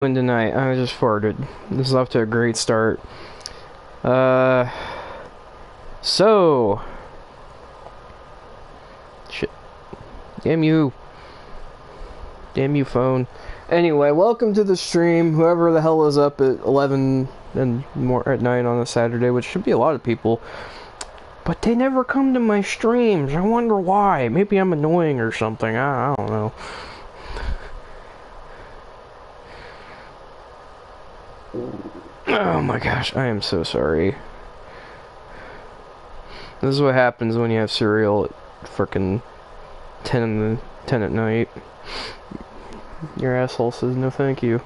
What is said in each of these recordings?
Doing tonight? I just farted. This is off to a great start. Uh, so shit. Damn you. Damn you, phone. Anyway, welcome to the stream. Whoever the hell is up at 11 and more at night on a Saturday, which should be a lot of people. But they never come to my streams. I wonder why. Maybe I'm annoying or something. I don't know. Oh my gosh, I am so sorry. This is what happens when you have cereal at frickin' 10 at night. Your asshole says no thank you.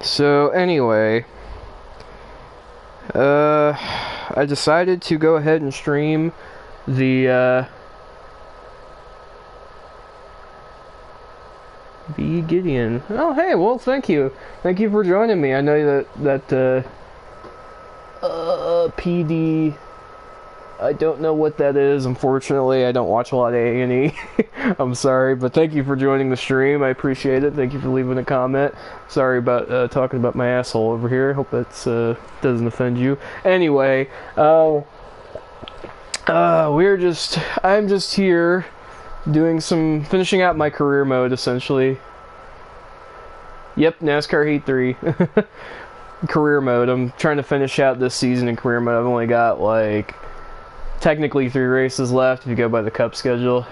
So anyway, I decided to go ahead and stream the Gideon. Oh hey, well thank you for joining me. I know that PD, I don't know what that is, unfortunately. I don't watch a lot of A&E. I'm sorry, but thank you for joining the stream. I appreciate it. Thank you for leaving a comment. Sorry about talking about my asshole over here. Hope that doesn't offend you. Anyway, I'm just here doing finishing out my career mode, essentially. Yep, NASCAR Heat 3. Career mode. I'm trying to finish out this season in career mode. I've only got, like, technically 3 races left if you go by the Cup schedule.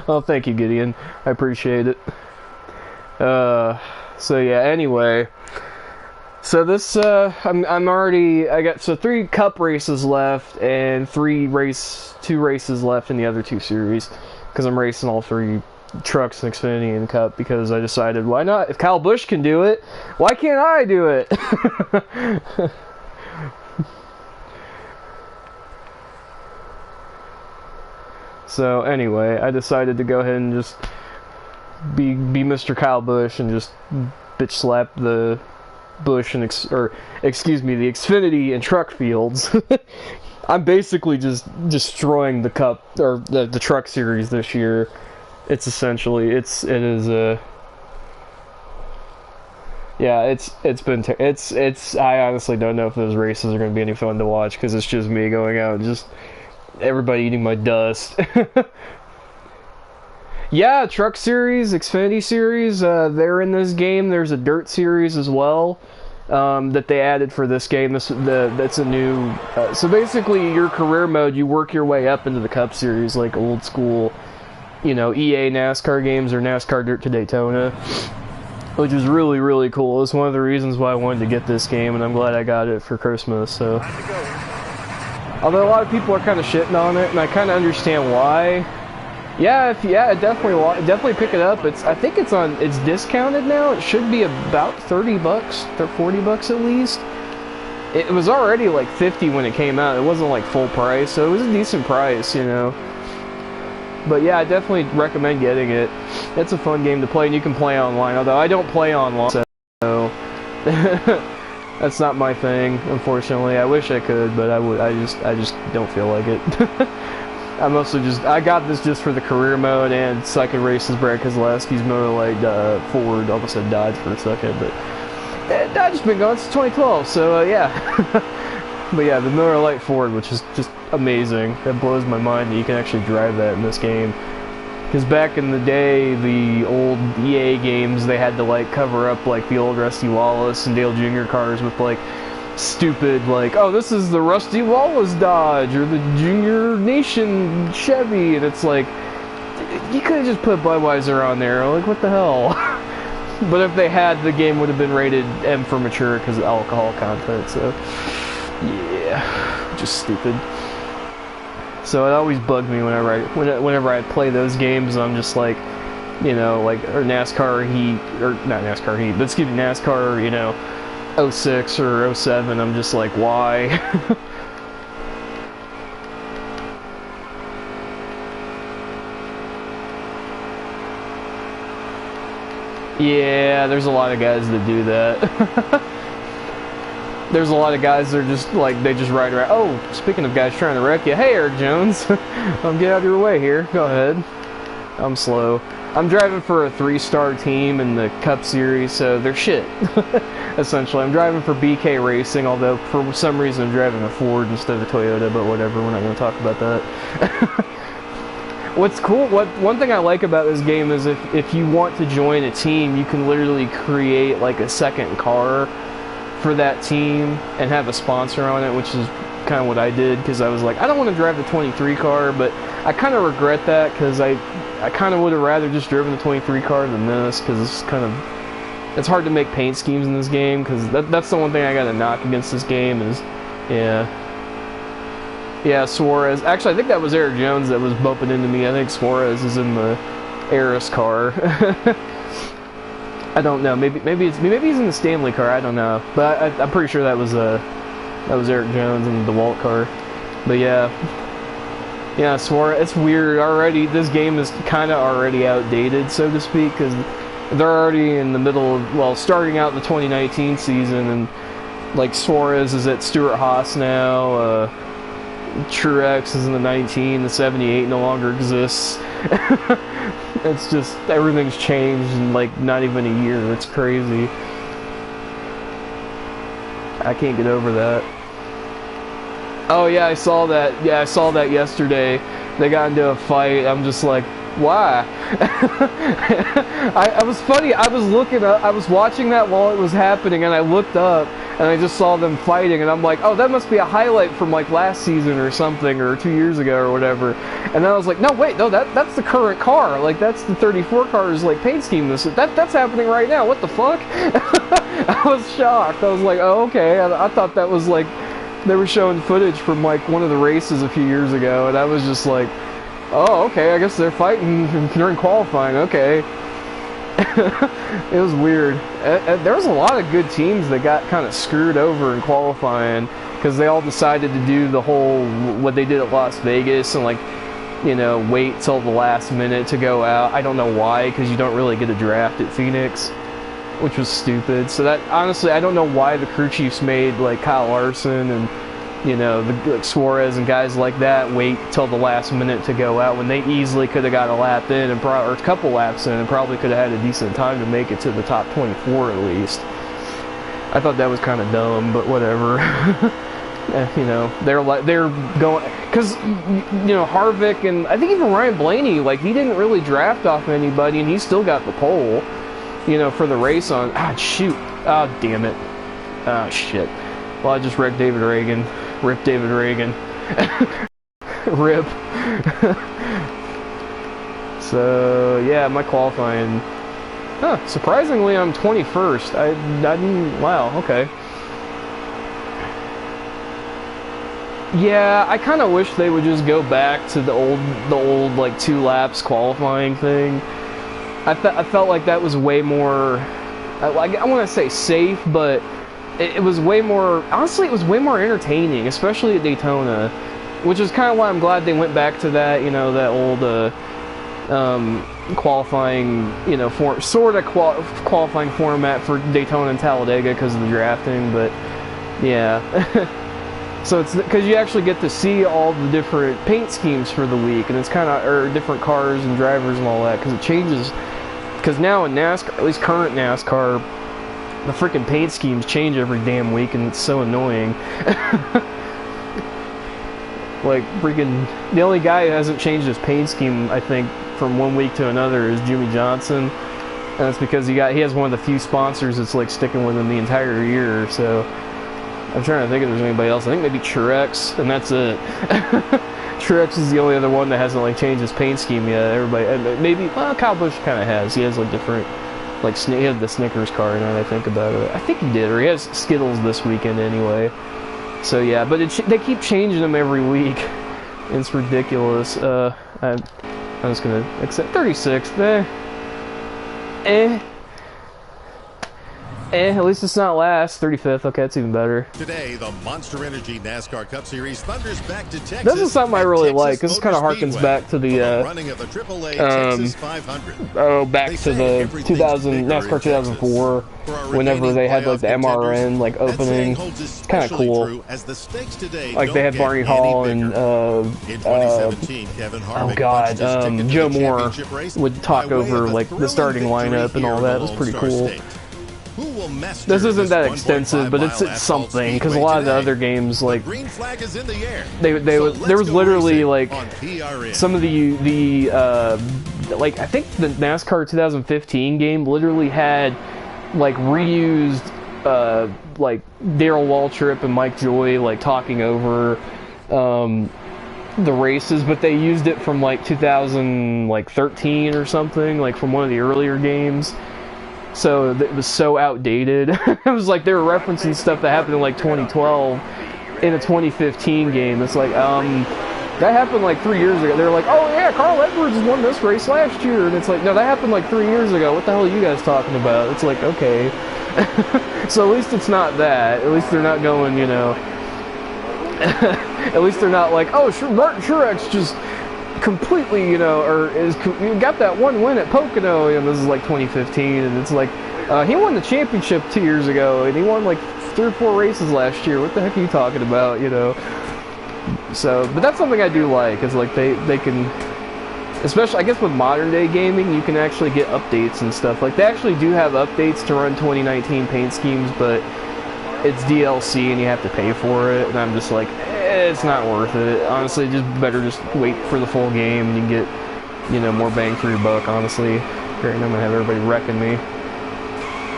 Well, thank you, Gideon. I appreciate it. So yeah, anyway. So this, I got 3 Cup races left and 2 races left in the other 2 series. Because I'm racing all 3 trucks and Xfinity and Cup, because I decided, why not? If Kyle Busch can do it, why can't I do it? So anyway, I decided to go ahead and just be Mr. Kyle Busch and just bitch slap the Busch and the Xfinity and truck fields. I'm basically just destroying the Cup or the truck series this year. It's essentially I honestly don't know if those races are going to be any fun to watch, because it's just me going out and just everybody eating my dust. Yeah, truck series, Xfinity series, they're in this game. There's a dirt series as well, that they added for this game. That's a new. So basically, your career mode, you work your way up into the Cup series, like old school, EA NASCAR games or NASCAR Dirt to Daytona, which is really, really cool. It's one of the reasons why I wanted to get this game, and I'm glad I got it for Christmas. So, although a lot of people are kind of shitting on it, and I kind of understand why. Yeah, definitely pick it up. I think it's discounted now. It should be about $30, $40 at least. It was already like 50 when it came out. It wasn't like full price, so it was a decent price, But yeah, I definitely recommend getting it. It's a fun game to play, and you can play online. Although I don't play online, so that's not my thing, unfortunately. I wish I could, but I just don't feel like it. I got this just for the career mode, and so I could race his Brad Keselowski's Miller Lite Ford. Almost said Dodge for a second, but Dodge has been going since 2012, so yeah. But yeah, the Miller Lite Ford, which is just amazing. That blows my mind that you can actually drive that in this game. Because back in the day, the old EA games, they had to like cover up like the old Rusty Wallace and Dale Jr. cars with like stupid, like, oh, this is the Rusty Wallace Dodge or the Junior Nation Chevy, and it's like, you could have just put Budweiser on there. Like, what the hell? But if they had, the game would have been rated M for mature because of alcohol content. So yeah, just stupid. So it always bugged me whenever I play those games. I'm just like, or NASCAR Heat, or not NASCAR Heat, but excuse me, NASCAR, 06 or 07, I'm just like, why? Yeah, there's a lot of guys that do that. there's a lot of guys that are just like, they just ride around. Oh, speaking of guys trying to wreck you, hey Eric Jones, get out of your way here. Go ahead. I'm slow. I'm driving for a 3-star team in the Cup Series, so they're shit. Essentially, I'm driving for BK Racing, although for some reason I'm driving a Ford instead of a Toyota, but whatever, we're not going to talk about that. What's cool, one thing I like about this game is if you want to join a team, you can literally create like a second car for that team and have a sponsor on it, which is kind of what I did, because I was like, I don't want to drive the 23 car, but I kind of regret that, because I kind of would have rather just driven the 23 car than this, because it's hard to make paint schemes in this game, because that's the one thing I got to knock against this game is, yeah, Suarez. Actually, I think that was Eric Jones that was bumping into me. I think Suarez is in the Eris car. I don't know. Maybe he's in the Stanley car. I don't know. But I'm pretty sure that was Eric Jones in the DeWalt car. But yeah, Suarez. It's weird already. This game is kind of already outdated, so to speak, because they're already in the middle of, well, starting out the 2019 season, and like Suarez is at Stewart-Haas now. Truex is in the 19, the 78 no longer exists. It's just, everything's changed in like not even a year. It's crazy. I can't get over that. Oh yeah, I saw that. Yeah, I saw that yesterday. They got into a fight. I'm just like, why? I was funny. I was looking up. I was watching that while it was happening, and I looked up, and I just saw them fighting, and I'm like, oh, that must be a highlight from like last season or something, or 2 years ago or whatever. And then I was like, no, wait, no, that's the current car. Like, that's the 34 car's like paint scheme. That's happening right now. What the fuck? I was shocked. I was like, oh, okay. I thought that was like they were showing footage from like one of the races a few years ago, and I was just like, oh, okay, I guess they're fighting during qualifying, okay. It was weird. There was a lot of good teams that got kind of screwed over in qualifying, because they all decided to do the whole, what they did at Las Vegas, and like, you know, wait till the last minute to go out. I don't know why, because you don't really get a draft at Phoenix, which was stupid. So that, honestly, I don't know why the crew chiefs made like Kyle Larson and, you know, like Suarez and guys like that wait till the last minute to go out, when they easily could have got a lap in, and or a couple laps in, and probably could have had a decent time to make it to the top 24 at least. I thought that was kind of dumb, but whatever. You know, they're going, because, you know, Harvick and I think even Ryan Blaney, like, he didn't really draft off anybody, and he still got the pole, you know, for the race on, shoot, damn it, shit. Well, I just wrecked David Reagan. Rip David Reagan. Rip. So, yeah, my qualifying. Surprisingly, I'm 21st. I didn't, wow, okay. Yeah, I kind of wish they would just go back to the old like 2 laps qualifying thing. I felt like that was way more, I want to say safe, but it was way more, honestly, it was way more entertaining, especially at Daytona, which is kind of why I'm glad they went back to that, you know, that old qualifying, you know, qualifying format for Daytona and Talladega because of the drafting, but yeah. So it's because you actually get to see all the different paint schemes for the week, and it's kind of, or different cars and drivers and all that, because it changes. Because now in NASCAR, at least current NASCAR, the freaking paint schemes change every damn week, and it's so annoying. Like, freaking, the only guy who hasn't changed his paint scheme, I think, from one week to another is Jimmy Johnson. And that's because he has one of the few sponsors that's, like, sticking with him the entire year, so I'm trying to think if there's anybody else. I think maybe Truex, and that's it. Truex is the only other one that hasn't, like, changed his paint scheme yet. Everybody, maybe, well, Kyle Busch kind of has. He has, like, different, like, he had the Snickers car, now that I think about it. I think he did, or he has Skittles this weekend anyway. So, yeah, but they keep changing them every week. It's ridiculous. I'm just gonna accept 36. At least it's not last. 35th. Okay, that's even better. Today, the Monster Energy NASCAR Cup Series thunders back to Texas. This is something I really like. This kind of harkens back to the running of the AAA Texas 500. Oh, back to the 2000 NASCAR 2004, whenever they had like the MRN like opening. It's kind of cool. Like they had Barney Hall and oh god, Joe Moore would talk over like the starting lineup and all that. It was pretty cool. This isn't that extensive, but it's something, because a lot of the other games, like, there was literally, like, some of the like, I think the NASCAR 2015 game literally had, like, reused, like, Darrell Waltrip and Mike Joy, like, talking over, the races, but they used it from, like, 2013 or something, like, from one of the earlier games. So it was so outdated. It was like they were referencing stuff that happened in like 2012 in a 2015 game. It's like, that happened like 3 years ago. They're like, oh yeah, Carl Edwards won this race last year. And it's like, no, that happened like 3 years ago. What the hell are you guys talking about? It's like, okay. So at least it's not that. At least they're not going, you know. At least they're not like, oh, sure, Martin Truex just completely, you know, or you got that one win at Pocono, and this is like 2015, and it's like he won the championship 2 years ago, and he won like 3 or 4 races last year. What the heck are you talking about, you know? So, but that's something I do like, is like they can, especially I guess with modern day gaming, you can actually get updates and stuff. Like they actually do have updates to run 2019 paint schemes, but it's DLC and you have to pay for it, and I'm just like, it's not worth it. Honestly, just better just wait for the full game and you get, you know, more bang for your buck, honestly. Great, I'm gonna have everybody wrecking me.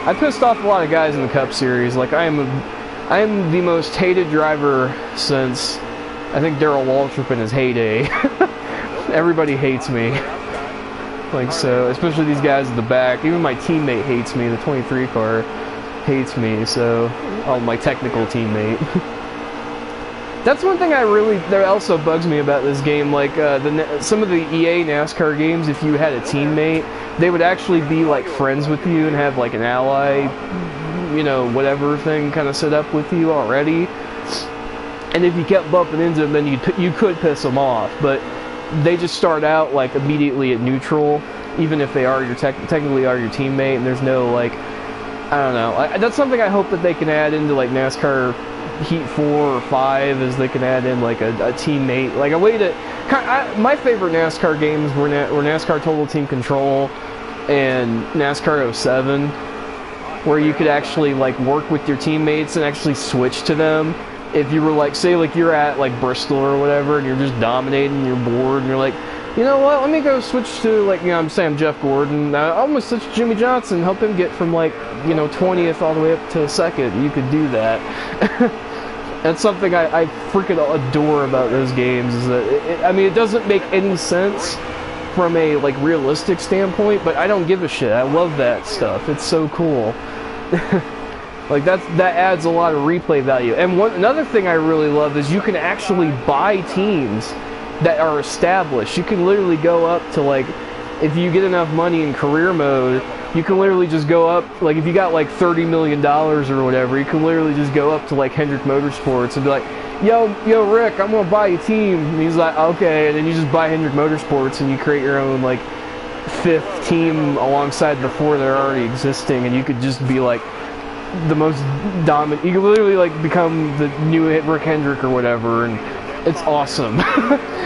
I pissed off a lot of guys in the Cup Series. Like, I am the most hated driver since, I think, Darrell Waltrip in his heyday. Everybody hates me. Like, so, especially these guys at the back. Even my teammate hates me. The 23 car hates me, so, oh, my technical teammate. That's one thing that also bugs me about this game. Like some of the EA NASCAR games, if you had a teammate, they would actually be like friends with you and have like an ally, you know, whatever thing kind of set up with you already. And if you kept bumping into them, then you could piss them off. But they just start out like immediately at neutral, even if they are technically are your teammate. And there's no like, I don't know. That's something I hope that they can add into like NASCAR Heat 4 or 5, is they can add in like a teammate, like a way to my favorite NASCAR games were NASCAR Total Team Control and NASCAR 07, where you could actually like work with your teammates and actually switch to them. If you were like, say like you're at like Bristol or whatever and you're just dominating, you're bored, and you're like, you know what, let me go switch to, like, you know, I'm saying Jeff Gordon, I'm gonna switch to Jimmy Johnson, help him get from like, you know, 20th all the way up to 2nd. You could do that. That's something I freaking adore about those games, is that, I mean, it doesn't make any sense from a, like, realistic standpoint, but I don't give a shit. I love that stuff. It's so cool. Like, that adds a lot of replay value. And another thing I really love is you can actually buy teams that are established. You can literally go up to, like, if you get enough money in career mode, you can literally just go up, like, if you got like $30 million or whatever, you can literally just go up to like Hendrick Motorsports and be like, yo Rick, I'm gonna buy a team. And he's like, okay, and then you just buy Hendrick Motorsports and you create your own like 5th team alongside the 4 that are already existing, and you could just be like the most dominant. You could literally like become the new Rick Hendrick or whatever, and it's awesome.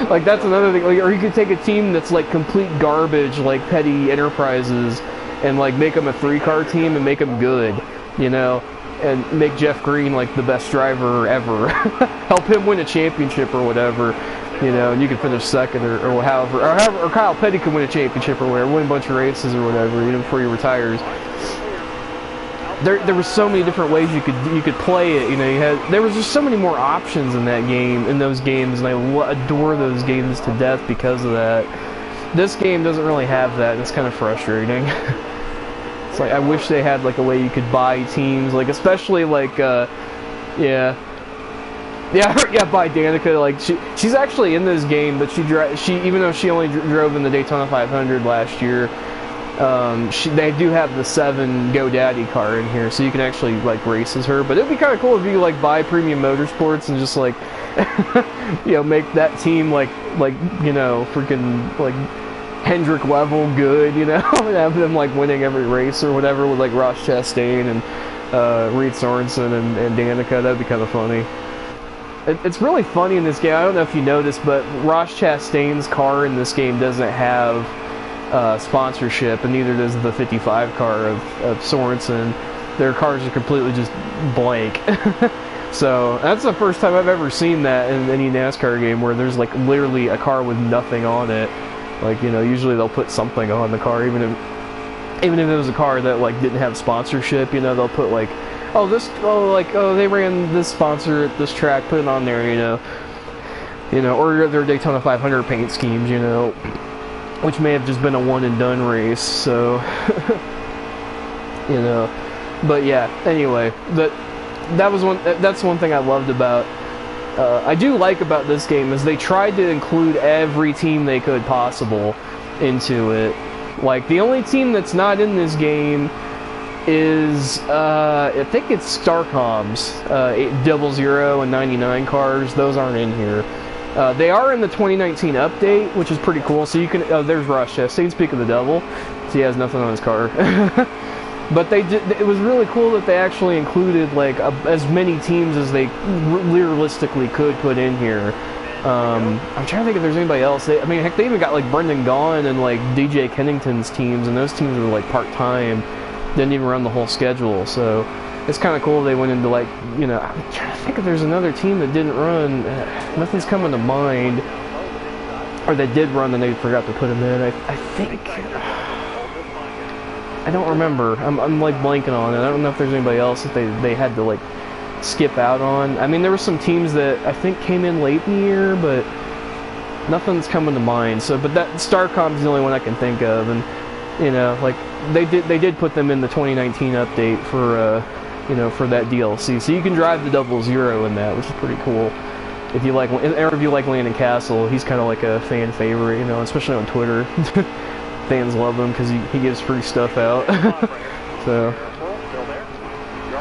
Like, that's another thing. Like, or you could take a team that's like complete garbage, like Petty Enterprises, and like make them a 3-car team and make them good, you know, and make Jeff Green like the best driver ever. Help him win a championship or whatever, you know, and you can finish 2nd or however, or Kyle Petty can win a championship or whatever, win a bunch of races or whatever, you know, before he retires. There were so many different ways you could play it, you know. There was just so many more options in that game, in those games, and I adore those games to death because of that. This game doesn't really have that, and it's kind of frustrating. It's like, I wish they had like a way you could buy teams, like, especially like yeah, buy Danica. Like, she's actually in this game, but she even though she only drove in the Daytona 500 last year, They do have the 7 GoDaddy car in here, so you can actually like race as her. But it'd be kind of cool if you like buy Premium Motorsports and just like make that team like freaking like Hendrick level good, and have them like winning every race or whatever with like Ross Chastain and Reed Sorensen and Danica. That'd be kind of funny. It's really funny in this game. I don't know if you noticed, but Ross Chastain's car in this game doesn't have sponsorship, and neither does the 55 car of Sorensen. Their cars are completely just blank. So that's the first time I've ever seen that in any NASCAR game where there's like literally a car with nothing on it. Like, usually they'll put something on the car, even if it was a car that like didn't have sponsorship. They'll put like, they ran this sponsor at this track, put it on there, or their Daytona 500 paint schemes, which may have just been a one and done race. So, but yeah. Anyway, that's one thing I loved about. I do like about this game is they tried to include every team they could possible into it. Like, the only team that's not in this game is, I think it's Starcom's 00 and 99 cars. Those aren't in here. They are in the 2019 update, which is pretty cool. So you can, there's Ross Chastain, speak of the devil. So he has nothing on his car. But it was really cool that they actually included like as many teams as they realistically could put in here. I'm trying to think if there's anybody else. Heck, they even got like Brendan Gaughan and like DJ Kennington's teams, and those teams were like part-time, didn't even run the whole schedule. So it's kind of cool they went into like, I'm trying to think if there's another team that didn't run. Nothing's coming to mind. Or they did run and they forgot to put them in. I think... I don't remember. I'm like blanking on it. I don't know if there's anybody else that they had to like skip out on. There were some teams that I think came in late in the year, but nothing's coming to mind. So, but that Starcom's the only one I can think of, and like they did put them in the 2019 update for for that DLC. So you can drive the 00 in that, which is pretty cool. If you like Landon Castle, he's kind of like a fan favorite, especially on Twitter. Fans love him because he gives free stuff out. So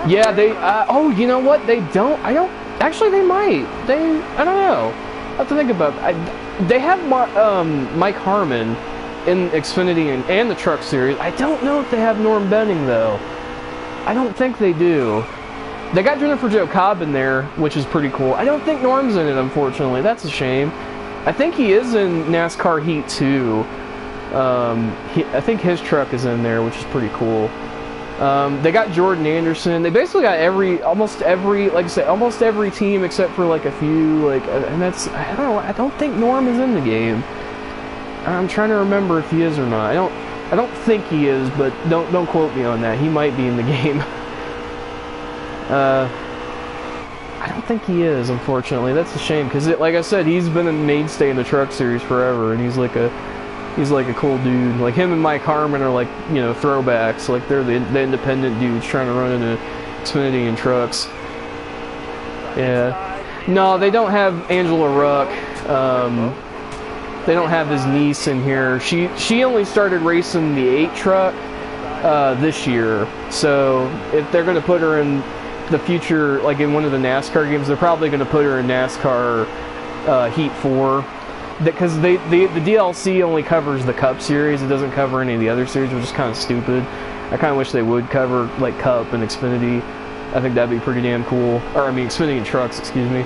yeah, they you know what, they don't, actually they might, I don't know, I have to think about it. They have Mike Harmon in Xfinity and the Truck Series. I don't know if they have Norm Benning though. I don't think they do. They got Jennifer Jo Cobb in there, which is pretty cool. I don't think Norm's in it, unfortunately. That's a shame. I think he is in NASCAR Heat 2. I think his truck is in there, which is pretty cool. They got Jordan Anderson. They basically got almost every team except for like a few, and that's, I don't think Norm is in the game. I'm trying to remember if he is or not. I don't think he is, but don't quote me on that. He might be in the game. I don't think he is, unfortunately. That's a shame, because like I said, he's been a mainstay in the Truck Series forever, and he's like a cool dude. Like him and Mike Harmon are like, throwbacks. Like they're the independent dudes trying to run into Xfinity and trucks. Yeah. No, they don't have Angela Ruck. They don't have his niece in here. She only started racing the 8 truck this year. So if they're going to put her in the future, like in one of the NASCAR games, they're probably going to put her in NASCAR Heat 4. Because the DLC only covers the Cup Series. It doesn't cover any of the other series, which is kind of stupid. I kind of wish they would cover like Cup and Xfinity. I think that'd be pretty damn cool. Or Xfinity and Trucks, excuse me.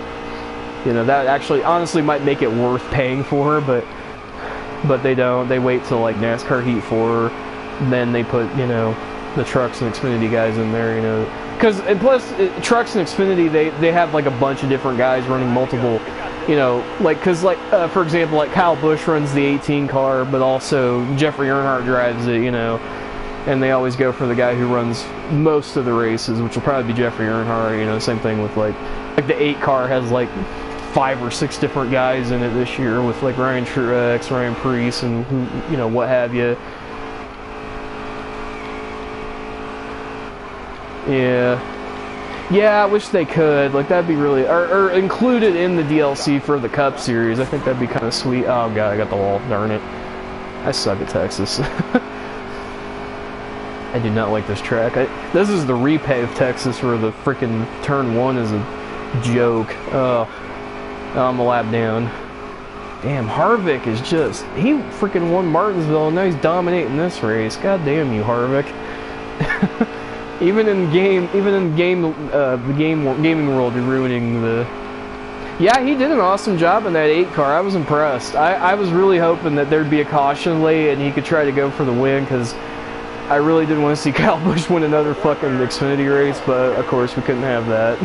That actually honestly might make it worth paying for, but they don't. They wait till like NASCAR Heat 4, then they put the Trucks and Xfinity guys in there. Because plus Trucks and Xfinity, they have like a bunch of different guys running multiple. For example, like Kyle Busch runs the 18 car, but also Jeffrey Earnhardt drives it, and they always go for the guy who runs most of the races, which will probably be Jeffrey Earnhardt. Same thing with like the 8 car has like 5 or 6 different guys in it this year with like Ryan Truex, Ryan Preece, and who, what have you. Yeah, I wish they could. Like, that'd be really... Or included in the DLC for the Cup Series. I think that'd be kind of sweet. Oh, God, I got the wall. Darn it. I suck at Texas. I do not like this track. This is the repave Texas where the freaking turn 1 is a joke. Oh, I'm a lap down. Damn, Harvick is just... He freaking won Martinsville and now he's dominating this race. God damn you, Harvick. the gaming world, you're ruining the... Yeah, he did an awesome job in that 8 car. I was impressed. I was really hoping that there'd be a caution late and he could try to go for the win, because I really didn't want to see Kyle Busch win another fucking Xfinity race, but of course we couldn't have that.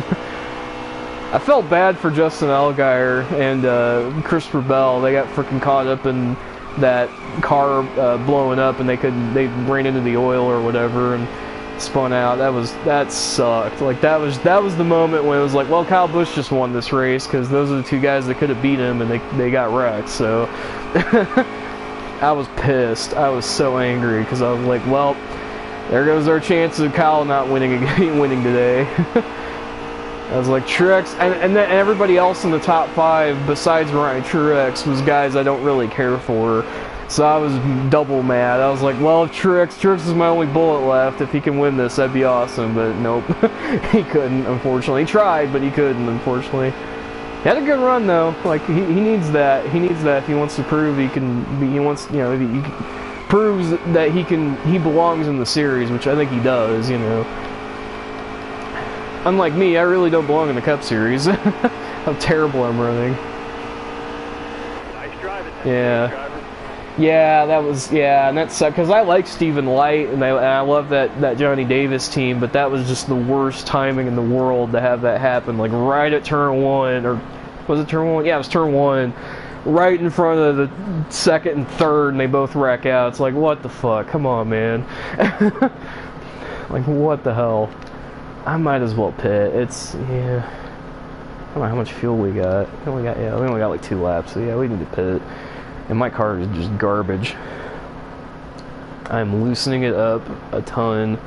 I felt bad for Justin Allgaier and Christopher Bell. They got freaking caught up in that car blowing up, and they ran into the oil or whatever and spun out. That sucked. Like that was the moment when it was like, well, Kyle Busch just won this race, because those are the 2 guys that could have beat him, and they got wrecked. So I was pissed. I was so angry, because I was like, well, there goes our chance of Kyle not winning today. I was like, Truex, and then everybody else in the top 5 besides Ryan Truex was guys I don't really care for. So I was double mad. I was like, well, if Truex is my only bullet left. If he can win this, that'd be awesome. But nope, he couldn't, unfortunately. He tried, but he couldn't, unfortunately. He had a good run, though. Like, he needs that. He needs that if he wants to prove he can be, he wants, you know, he proves that he belongs in the series, which I think he does, you know. Unlike me, I really don't belong in the Cup Series. How terrible I'm running. Nice driving. Yeah. Yeah, and that sucked, because I like Stephen Light, and I love that Johnny Davis team, but that was just the worst timing in the world to have that happen, like right at turn 1, or was it turn 1? Yeah, it was turn 1, right in front of the 2nd and 3rd, and they both wreck out. It's like, what the fuck? Come on, man. Like, what the hell? I might as well pit. Yeah. I don't know how much fuel we got. We only got like 2 laps, so yeah, we need to pit. And my car is just garbage. I'm loosening it up a ton.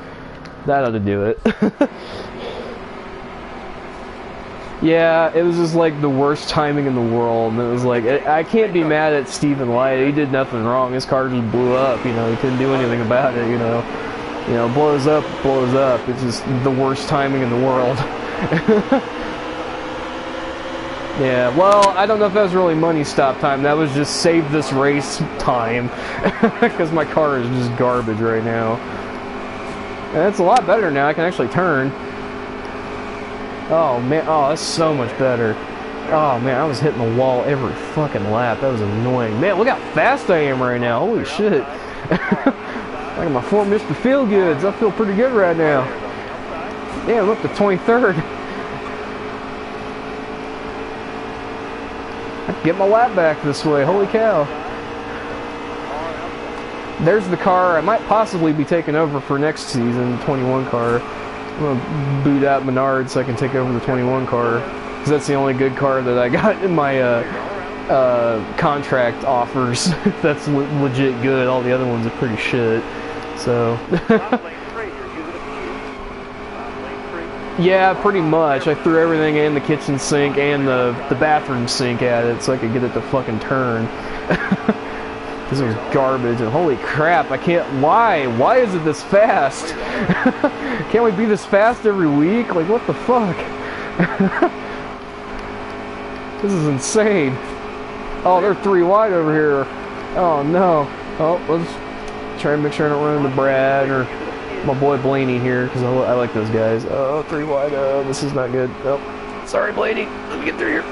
That ought to do it. Yeah, it was just like the worst timing in the world. And it was like, I can't be mad at Stephen Light. He did nothing wrong. His car just blew up. You know, he couldn't do anything about it. You know, blows up. It's just the worst timing in the world. Yeah, well, I don't know if that was really money stop time. That was just save this race time. Because my car is just garbage right now. And it's a lot better now. I can actually turn. Oh, man. Oh, that's so much better. Oh, man, I was hitting the wall every fucking lap. That was annoying. Man, look how fast I am right now. Holy shit. I got my 4 Mr. Feelgoods. I feel pretty good right now. Yeah, I'm up to 23rd. Get my lap back this way. Holy cow. There's the car I might possibly be taking over for next season, 21 car. I'm going to boot out Menard so I can take over the 21 car, because that's the only good car that I got in my contract offers. That's legit good. All the other ones are pretty shit. So... Yeah, pretty much. I threw everything in the kitchen sink and the bathroom sink at it so I could get it to fucking turn. This was garbage, and holy crap, I can't... Why? Why is it this fast? Can't we be this fast every week? Like, what the fuck? This is insane. Oh, they're 3 wide over here. Oh, no. Oh, let's try and make sure I don't run into Brad or... my boy Blaney here, because I like those guys. Oh, 3 wide. Oh, this is not good. Oh, sorry, Blaney. Let me get through here.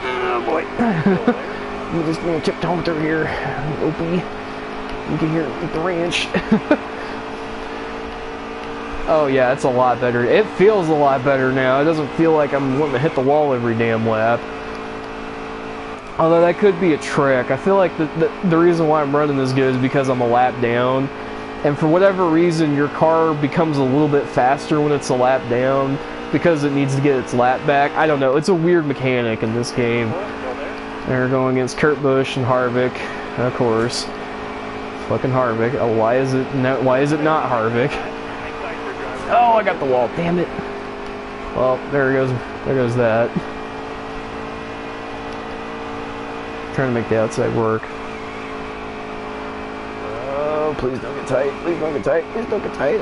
Oh, boy. I'm just going to tiptoe through here. Opie. You can hear it at the ranch. Oh, yeah, it's a lot better. It feels a lot better now. It doesn't feel like I'm wanting to hit the wall every damn lap. Although that could be a trick. I feel like the reason why I'm running this good is because I'm a lap down. And for whatever reason, your car becomes a little bit faster when it's a lap down because it needs to get its lap back. I don't know. It's a weird mechanic in this game. They're going against Kurt Busch and Harvick, of course. Fucking Harvick. Oh, why is it not Harvick? Oh, I got the wall. Damn it. Well, there goes that. Trying to make the outside work. please don't get tight. Please don't get tight. Please don't get tight.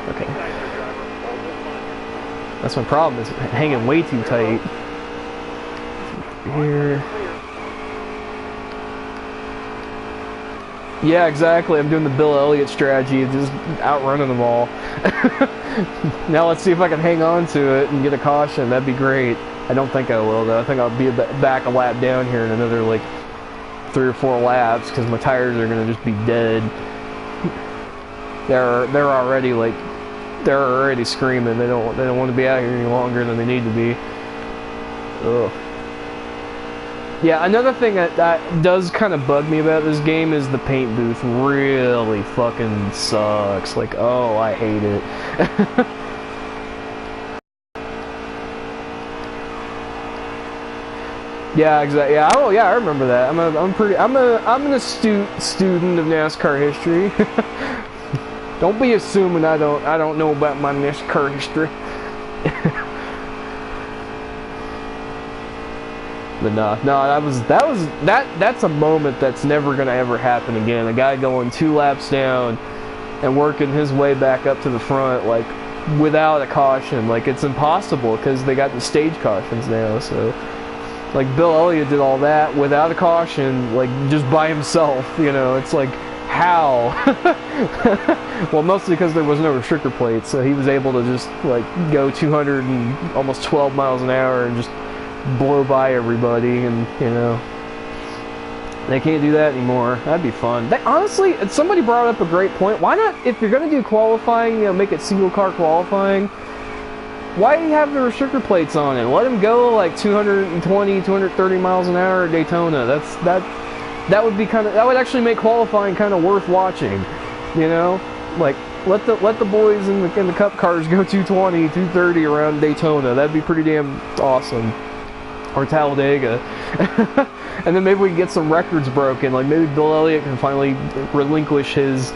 Okay. That's my problem, is hanging way too tight. Here. Yeah, exactly. I'm doing the Bill Elliott strategy, just outrunning them all. Now let's see if I can hang on to it and get a caution. That'd be great. I don't think I will, though. I think I'll be back a lap down here in another, like, 3 or 4 laps, because my tires are going to just be dead. They're already, like, they're already screaming. They don't want to be out here any longer than they need to be. Ugh. Yeah, another thing that does kind of bug me about this game is the paint booth really fucking sucks. Like, oh, I hate it. Yeah, exactly. Yeah, oh yeah, I remember that. I'm an astute student of NASCAR history. Don't be assuming I don't know about my NASCAR history. But no, that's a moment that's never gonna ever happen again. A guy going 2 laps down and working his way back up to the front, like, without a caution. Like, it's impossible because they got the stage cautions now. So, like, Bill Elliott did all that without a caution, like, just by himself. You know, it's like, how? Well, mostly because there was no restrictor plate, so he was able to just, like, go 200 and almost 12 miles an hour and just blow by everybody. And, you know, they can't do that anymore. That'd be fun. Honestly, somebody brought up a great point. Why not, if you're going to do qualifying, you know, make it single car qualifying? Why do you have the restrictor plates on it? Let them go like 220, 230 miles an hour at Daytona. That would be that would actually make qualifying kind of worth watching. You know, like, let the boys in the cup cars go 220, 230 around Daytona. That'd be pretty damn awesome. Or Talladega. And then maybe we can get some records broken. Like, maybe Bill Elliott can finally relinquish his,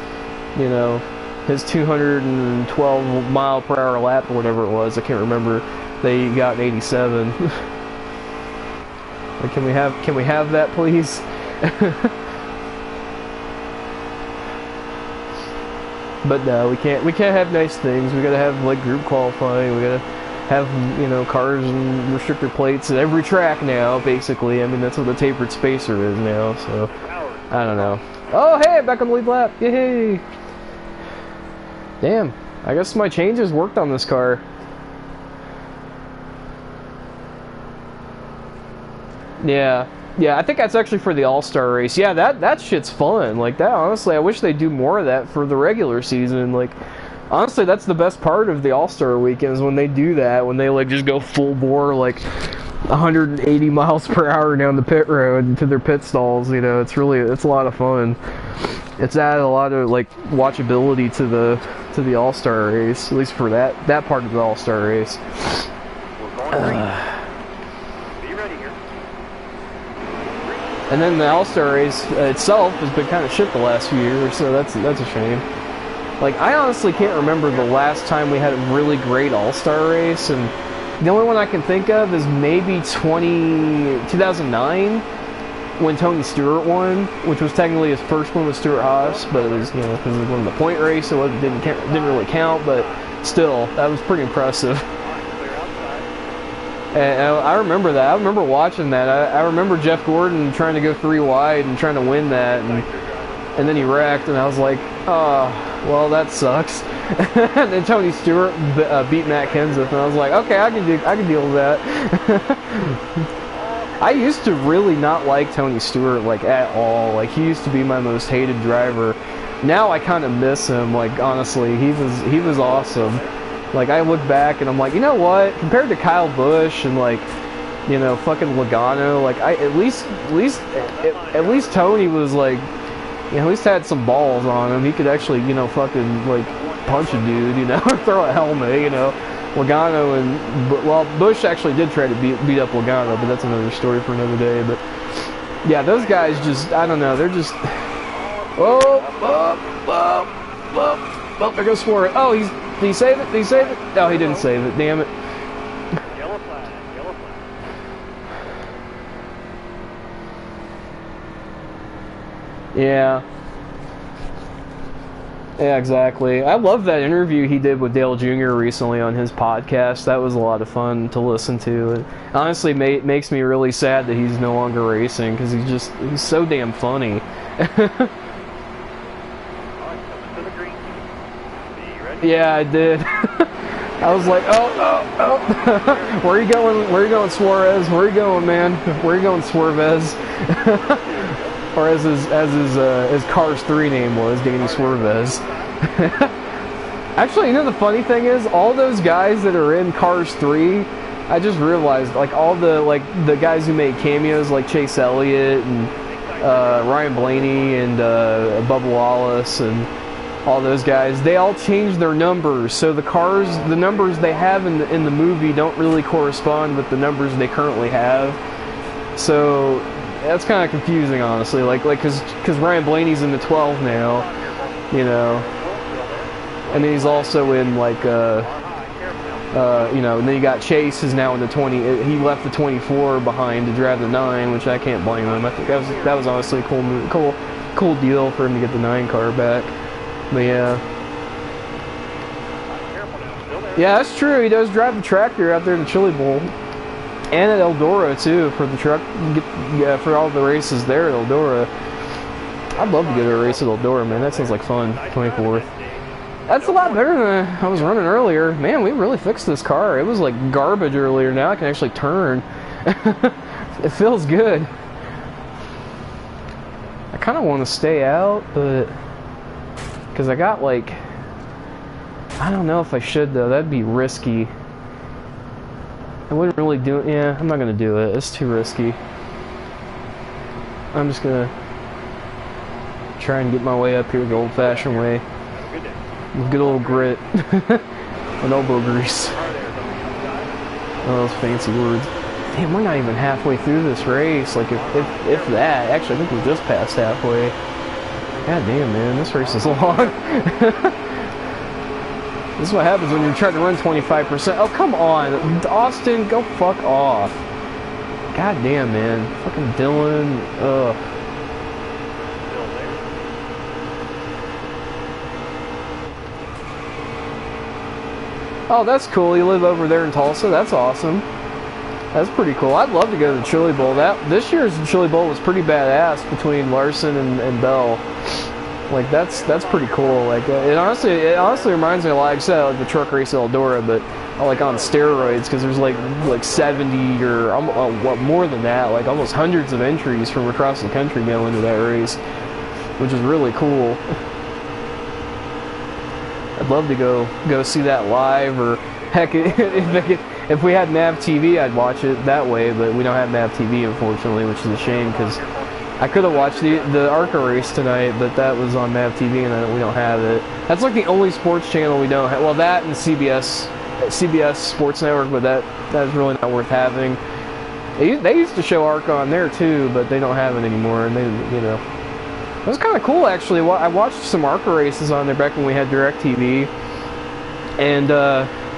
you know, his 212 mile per hour lap or whatever it was. I can't remember. They got in 87. Like, can we have that, please? But no, we can't have nice things. We gotta have, like, group qualifying. We gotta have, you know, cars and restrictor plates at every track now, basically. I mean, that's what the tapered spacer is now, so I don't know. Oh, hey, back on the lead lap. Yay! Damn, I guess my changes worked on this car. Yeah, I think that's actually for the All-Star race. Yeah, that shit's fun. Like, that, honestly, I wish they'd do more of that for the regular season. Like, honestly, that's the best part of the All-Star weekend, is when they do that, when they, like, just go full bore, like, 180 miles per hour down the pit road to their pit stalls. You know, it's a lot of fun. It's added a lot of, like, watchability to the All-Star race, at least for that part of the All-Star race. Be ready here. And then the All-Star race itself has been kind of shit the last few years, so that's a shame. Like, I honestly can't remember the last time we had a really great All-Star race, and the only one I can think of is maybe 2009, when Tony Stewart won, which was technically his first one with Stuart Haas, but it was, you know, because it was in the point race, so it didn't really count, but still, that was pretty impressive. And I remember that. I remember watching that. I remember Jeff Gordon trying to go 3 wide and trying to win that, and then he wrecked, and I was like, oh, well, that sucks. And then Tony Stewart beat Matt Kenseth, and I was like, okay, I can deal with that. I used to really not like Tony Stewart, like, at all. Like, he used to be my most hated driver. Now I kind of miss him. Like, honestly, he was awesome. Like, I look back and I'm like, you know what? Compared to Kyle Busch and, like, you know, fucking Logano, like, at least Tony was, like, you know, at least had some balls on him. He could actually, you know, fucking, like, punch a dude, you know, or throw a helmet, you know. Logano and, well, Busch actually did try to beat up Logano, but that's another story for another day. But yeah, those guys just, I don't know, they're just, oh, they're gonna score it. Oh, did he save it? Did he save it? No, he didn't save it, damn it. Yellow flag, yellow flag. Yeah. Yeah, exactly. I love that interview he did with Dale Jr. recently on his podcast. That was a lot of fun to listen to. It honestly makes me really sad that he's no longer racing because he's so damn funny. Yeah, I did. I was like, oh. Where are you going? Where are you going, Suarez? Where are you going, man? Where are you going, Suarez? Or as his Cars 3 name was, Danny Suarez. Actually, you know the funny thing is, all those guys that are in Cars 3, I just realized, like all the guys who made cameos, like Chase Elliott and Ryan Blaney and Bubba Wallace and all those guys, they all changed their numbers. So the numbers they have in the movie don't really correspond with the numbers they currently have. So that's kind of confusing, honestly. Like, because Ryan Blaney's in the 12 now, you know, and then he's also in like, you know, and then you got Chase is now in the 20. He left the 24 behind to drive the 9, which I can't blame him. I think that was honestly a cool deal for him to get the 9 car back. But yeah, that's true. He does drive the tractor out there in the Chili Bowl. And at Eldora too, for the truck, for all the races there at Eldora. I'd love to go to a race at Eldora, man. That sounds like fun. 24th. That's a lot better than I was running earlier. Man, we really fixed this car. It was like garbage earlier. Now I can actually turn. It feels good. I kind of want to stay out, but because I got like, I don't know if I should though. That'd be risky. I wouldn't really do it. Yeah, I'm not going to do it. It's too risky. I'm just going to try and get my way up here the old-fashioned way. With good old grit. And elbow grease. Oh, those fancy words. Damn, we're not even halfway through this race. Like, if that. Actually, I think we just passed halfway. God damn, man. This race is long. This is what happens when you try to run 25%. Oh, come on. Austin, go fuck off. God damn, man. Fucking Dylan. Ugh. Oh, that's cool. You live over there in Tulsa? That's awesome. That's pretty cool. I'd love to go to the Chili Bowl. This year's Chili Bowl was pretty badass between Larson and Bell. Like that's pretty cool. Like it honestly reminds me a lot, like I said, like the truck race at Eldora, but like on steroids, because there's like 70 or what more than that, like almost hundreds of entries from across the country going to that race, which is really cool. I'd love to go see that live, or heck, if we had MAV TV, I'd watch it that way, but we don't have MAV TV, unfortunately, which is a shame, because I could have watched the ARCA race tonight, but that was on MAV TV, and we don't have it. That's like the only sports channel we don't have. Well, that and CBS Sports Network, but that's really not worth having. They used to show ARCA on there too, but they don't have it anymore, and it was kind of cool actually. I watched some ARCA races on there back when we had DirecTV, and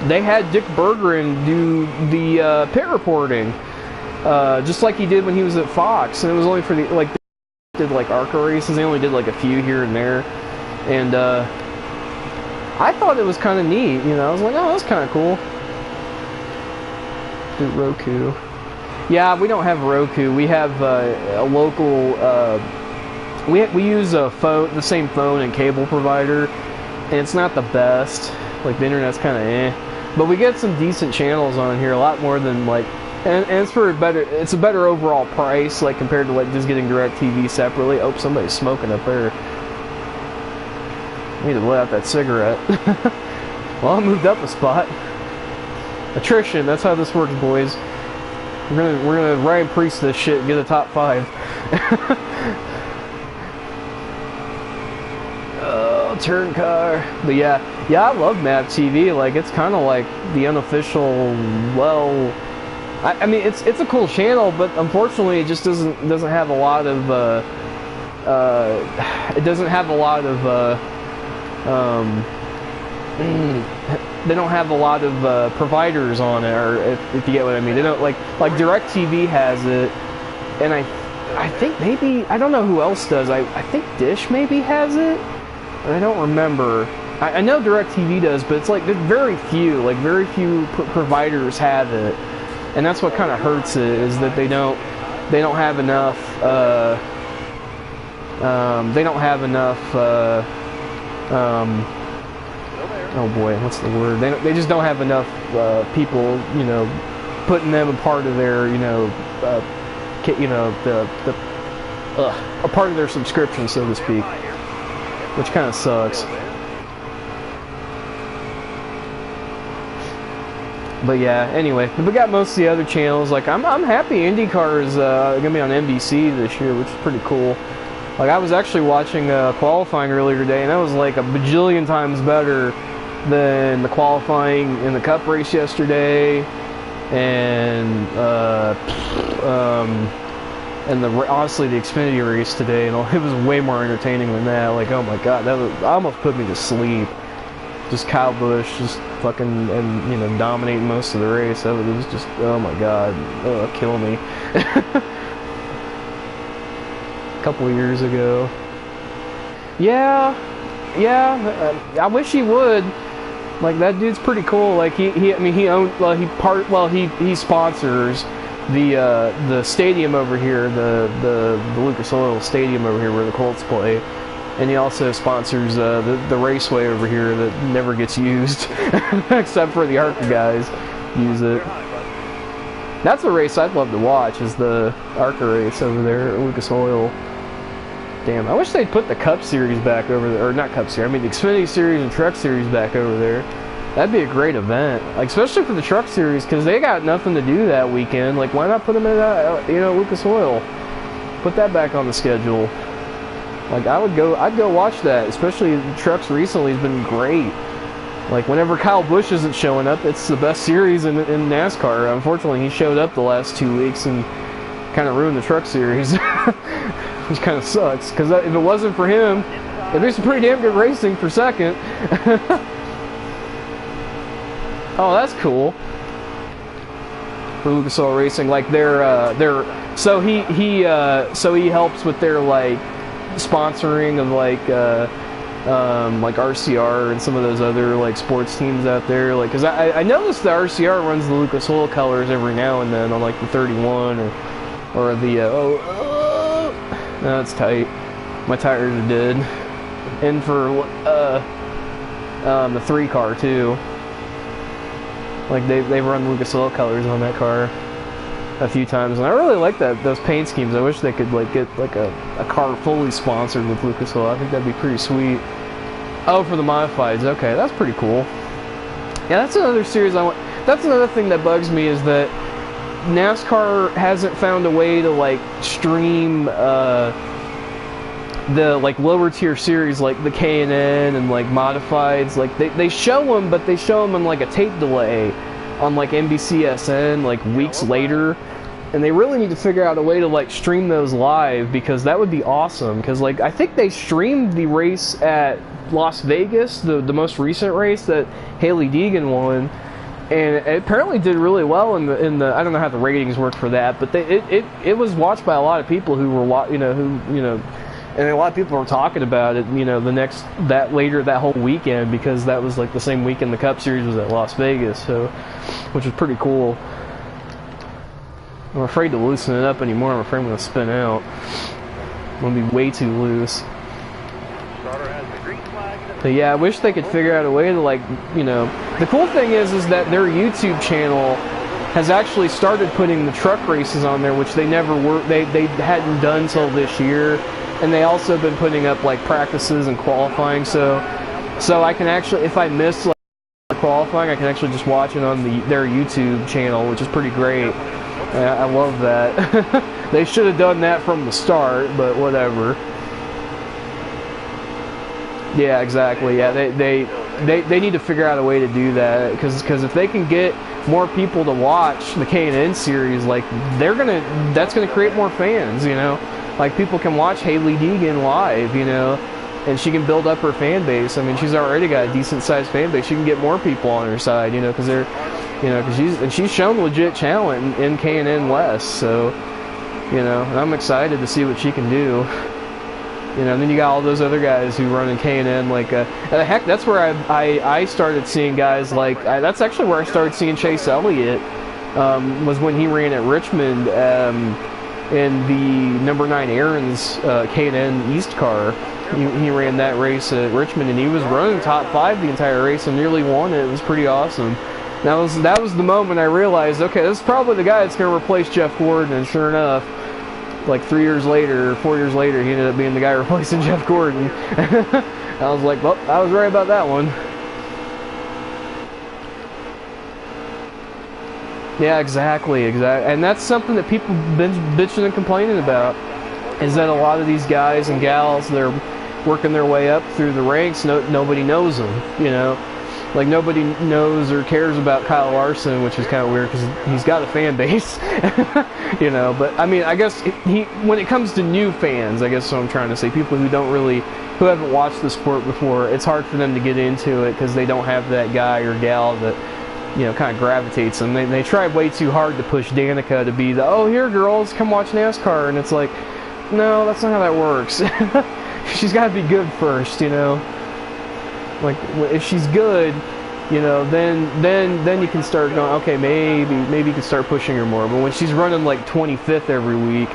they had Dick Bergeron do the pit reporting. Just like he did when he was at Fox, and it was only for they did like ARCA races. They only did like a few here and there, and I thought it was kind of neat. I was like, oh, that's kind of cool. Do Roku. Yeah, we don't have Roku. We have a local. We use the same phone and cable provider, and it's not the best. Like the internet's kind of but we get some decent channels on here, a lot more than like. And it's for it's a better overall price, like compared to like just getting DirecTV separately. Oh, somebody's smoking up there. I need to let out that cigarette. Well, I moved up a spot. Attrition, that's how this works, boys. We're gonna Ryan Priest this shit and get a top 5. Oh, turn car. But yeah, I love MAV TV. Like it's kind of like the unofficial. Well. I mean, it's a cool channel, but unfortunately, it just doesn't have a lot of they don't have a lot of providers on it, or if you get what I mean. They don't like DirecTV has it, and I think maybe I don't know who else does. I think Dish maybe has it. And I don't remember. I know DirecTV does, but it's like very few. Like very few providers have it, and that's what kind of hurts it, is that they don't have enough. They don't have enough. Oh boy, what's the word? They just don't have enough people, you know, putting them a part of their, you know, a part of their subscription, so to speak, which kind of sucks. But yeah, anyway, we got most of the other channels. Like I'm happy IndyCar is gonna be on NBC this year, which is pretty cool. Like I was actually watching qualifying earlier today, and that was like a bajillion times better than the qualifying in the Cup race yesterday, and honestly the Xfinity race today, and it was way more entertaining than that. Like, oh my god, that almost put me to sleep. Just Kyle Busch just fucking, and you know, dominating most of the race. It was just, oh my god, kill me. A couple of years ago. Yeah, I wish he would. Like, that dude's pretty cool. Like he sponsors the stadium over here, the Lucas Oil Stadium over here where the Colts play, and he also sponsors the raceway over here that never gets used except for the ARCA guys use it. That's a race I'd love to watch, is the ARCA race over there at Lucas Oil. Damn, I wish they'd put the Cup Series back over there, or not Cup Series, I mean the Xfinity Series and Truck Series back over there. That'd be a great event, like especially for the Truck Series, because they got nothing to do that weekend. Like, why not put them in you know, Lucas Oil? Put that back on the schedule. Like, I'd go watch that, especially the Trucks recently has been great. Like, whenever Kyle Busch isn't showing up, it's the best series in NASCAR. Unfortunately, he showed up the last 2 weeks and kind of ruined the Truck Series. Which kind of sucks, because if it wasn't for him, it'd be some pretty damn good racing for second. Oh, that's cool. For Lucas Oil Racing, like so he helps with their like sponsoring of like RCR and some of those other like sports teams out there. Like, cause I noticed the RCR runs the Lucas Oil colors every now and then on like the 31 or the no, it's tight. My tires are dead. And for the 3 car too. Like they run Lucas Oil colors on that car a few times, and I really like those paint schemes. I wish they could like get like a car fully sponsored with Lucas Oil. I think that'd be pretty sweet. Oh, for the modifieds. Okay, that's pretty cool. Yeah, that's another series I want. That's another thing that bugs me, is that NASCAR hasn't found a way to like stream the like lower tier series, like the K&N and like modifieds. Like they show them, but they show them on like a tape delay on like NBCSN like weeks later, and they really need to figure out a way to like stream those live, because that would be awesome. Because like I think they streamed the race at Las Vegas, the most recent race that Hailie Deegan won, and it apparently did really well in the I don't know how the ratings work for that, but it was watched by a lot of people who were and a lot of people were talking about it, you know, that whole weekend, because that was like the same weekend the Cup Series was at Las Vegas, so, which was pretty cool. I'm afraid to loosen it up anymore. I'm afraid I'm going to spin out. I'm going to be way too loose. But yeah, I wish they could figure out a way to, like, you know, the cool thing is that their YouTube channel has actually started putting the truck races on there, which they never were, they hadn't done till this year. And they also been putting up like practices and qualifying, so I can actually, if I miss like qualifying, I can actually just watch it on their YouTube channel, which is pretty great. I love that. They should have done that from the start, but whatever. Yeah, exactly. Yeah, they need to figure out a way to do that, because if they can get more people to watch the K&N series, like that's gonna create more fans, you know. Like, people can watch Hailie Deegan live, you know, and she can build up her fan base. I mean, she's already got a decent-sized fan base. She can get more people on her side, you know, because she's shown legit talent in K&N West. So, you know, and I'm excited to see what she can do. You know, and then you got all those other guys who run in K&N, like, heck, that's where I started seeing guys like, that's actually where I started seeing Chase Elliott, was when he ran at Richmond, in the number 9 Aaron's K&N East car. He ran that race at Richmond, and he was running top 5 the entire race and nearly won it. It was pretty awesome. That was the moment I realized, okay, this is probably the guy that's going to replace Jeff Gordon, and sure enough, like 4 years later, he ended up being the guy replacing Jeff Gordon. I was like, well, I was right about that one. Yeah, exactly. And that's something that people been bitching and complaining about, is that a lot of these guys and gals, they're working their way up through the ranks, nobody knows them, you know? Like, nobody knows or cares about Kyle Larson, which is kind of weird because he's got a fan base, you know. But I mean, I guess when it comes to new fans, I guess what I'm trying to say, people who who haven't watched the sport before, it's hard for them to get into it because they don't have that guy or gal that, you know, kind of gravitates them. They try way too hard to push Danica to be the, oh, here girls, come watch NASCAR, and it's like, no, that's not how that works. She's got to be good first, you know. Like, if she's good, you know, then you can start going, okay, maybe you can start pushing her more. But when she's running like 25th every week,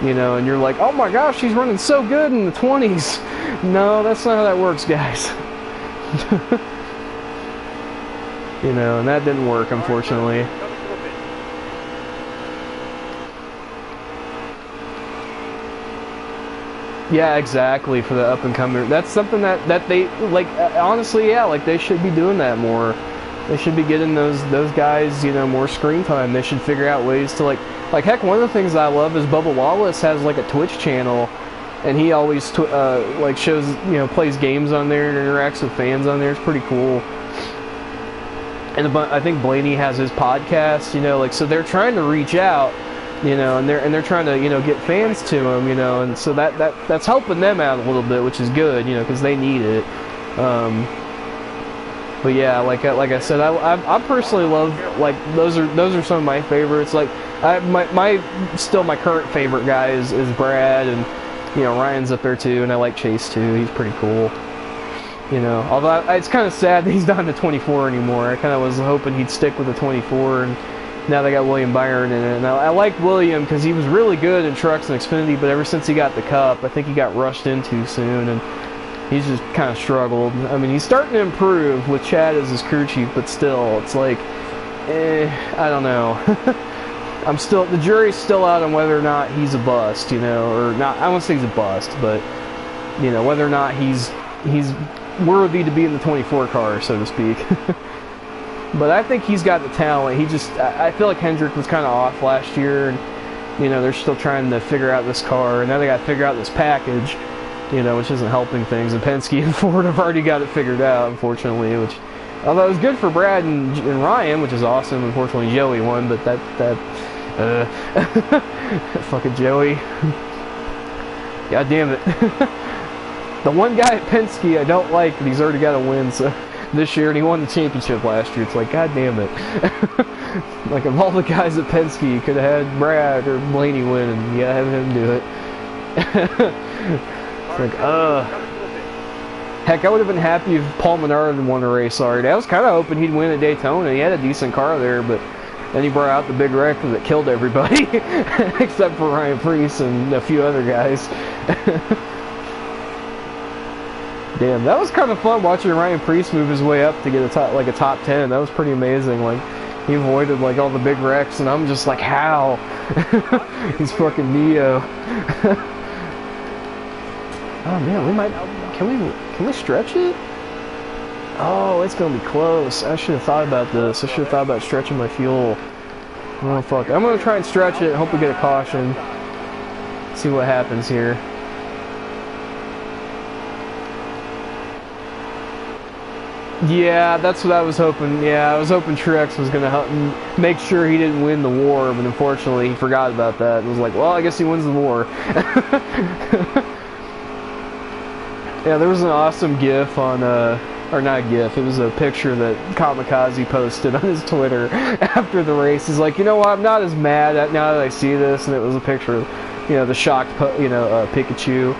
you know, and you're like, oh my gosh, she's running so good in the 20s. No, that's not how that works, guys. You know, and that didn't work, unfortunately. Yeah, exactly, for the up-and-comer. That's something that they, like, honestly, yeah, like, they should be doing that more. They should be getting those guys, you know, more screen time. They should figure out ways to, like, heck, one of the things I love is Bubba Wallace has, like, a Twitch channel, and he always, like, shows, you know, plays games on there and interacts with fans on there. It's pretty cool. And I think Blaney has his podcast, you know, like, so they're trying to reach out, you know, and they're trying to, you know, get fans to them, you know, and so that's helping them out a little bit, which is good, you know, because they need it. But yeah, like I said, I personally love, like, those are some of my favorites. Like, still my current favorite guy is Brad, and, you know, Ryan's up there too, and I like Chase too. He's pretty cool. You know, although it's kind of sad that he's not in the 24 anymore. I kind of was hoping he'd stick with the 24, and now they got William Byron in it. And I like William because he was really good in trucks and Xfinity, but ever since he got the Cup, I think he got rushed in too soon, and he's just kind of struggled. I mean, he's starting to improve with Chad as his crew chief, but still, it's like, I don't know. The jury's still out on whether or not he's a bust, you know, or not. I won't say he's a bust, but, you know, whether or not he's worthy to be in the 24 car, so to speak. But I think he's got the talent. I feel like Hendrick was kind of off last year, and, you know, they're still trying to figure out this car, and now they got to figure out this package, you know, which isn't helping things. And Penske and Ford have already got it figured out, unfortunately, which, although it was good for Brad and Ryan, which is awesome. Unfortunately, Joey won, but fucking Joey. God damn it. The one guy at Penske I don't like, but he's already got a win, so this year, and he won the championship last year. It's like, god damn it. Like, of all the guys at Penske, you could have had Brad or Blaney win, and you gotta have him do it. It's like, heck, I would have been happy if Paul Menard had won a race already. I was kind of hoping he'd win at Daytona. He had a decent car there, but then he brought out the big wreck that killed everybody, except for Ryan Preece and a few other guys. Damn, that was kind of fun watching Ryan Preece move his way up to get a top 10. That was pretty amazing. Like, he avoided, like, all the big wrecks, and I'm just like, how? He's fucking Neo. Oh man, can we stretch it? Oh, it's gonna be close. I should have thought about this. I should have thought about stretching my fuel. Oh fuck, I'm gonna try and stretch it. Hope we get a caution. See what happens here. Yeah, that's what I was hoping. Yeah, I was hoping Truex was gonna help make sure he didn't win the war, but unfortunately he forgot about that. It was like, well, I guess he wins the war. Yeah, there was an awesome GIF on, or not a GIF, it was a picture that Kamikaze posted on his Twitter after the race. He's like, you know what, I'm not as mad now that I see this, and it was a picture you know, the shocked, Pikachu.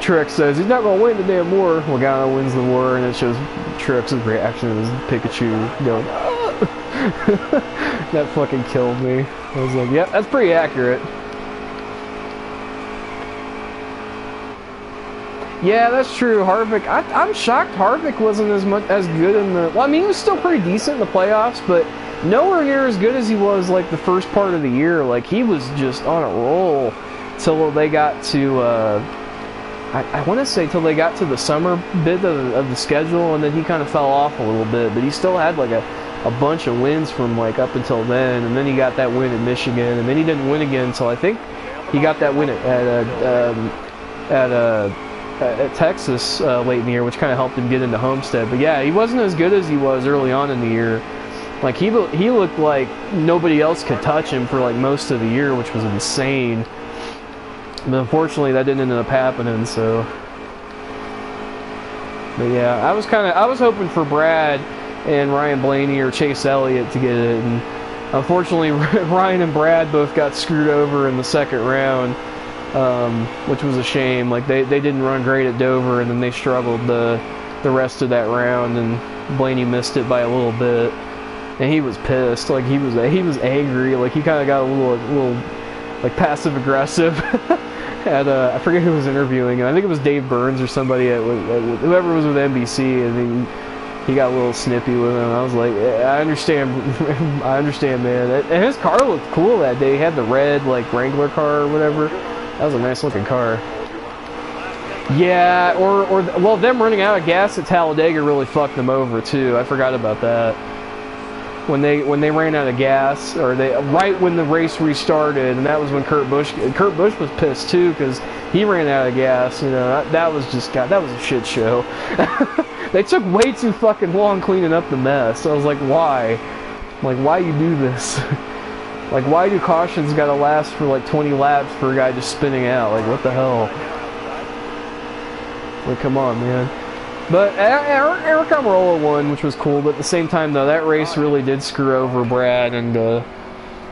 Trix says he's not gonna win the damn war. Logano wins the war, and it shows Trix's reaction as Pikachu going, that fucking killed me. I was like, yep, that's pretty accurate. Yeah, that's true. Harvick, I'm shocked Harvick wasn't as good in the. Well, I mean, he was still pretty decent in the playoffs, but nowhere near as good as he was like the first part of the year. Like he was just on a roll till they got to. I want to say till they got to the summer bit of the schedule, and then he kind of fell off a little bit. But he still had like a bunch of wins from like up until then, and then he got that win at Michigan, and then he didn't win again until I think he got that win at Texas late in the year, which kind of helped him get into Homestead. But yeah, he wasn't as good as he was early on in the year. Like he looked like nobody else could touch him for like most of the year, which was insane. But unfortunately, that didn't end up happening. So, but yeah, I was hoping for Brad and Ryan Blaney or Chase Elliott to get it, and unfortunately, Ryan and Brad both got screwed over in the second round, which was a shame. Like they didn't run great at Dover, and then they struggled the rest of that round, and Blaney missed it by a little bit, and he was pissed. Like he was angry. Like he kind of got a little like passive aggressive. At I forget who was interviewing him. I think it was Dave Burns or somebody at whoever was with NBC, and he got a little snippy with him. I was like, yeah, I understand, man. And his car looked cool that day. He had the red like Wrangler car or whatever. That was a nice looking car. Yeah, or well, them running out of gas at Talladega really fucked them over too. I forgot about that. When they ran out of gas, or right when the race restarted, and that was when Kurt Busch was pissed too, because he ran out of gas. You know, that was a shit show. They took way too fucking long cleaning up the mess. I was like, why? Like, why you do this? Like, why do cautions gotta last for like 20 laps for a guy just spinning out? Like, what the hell? Like, come on, man. But Eric Almirola won, which was cool. But at the same time, though, that race really did screw over Brad and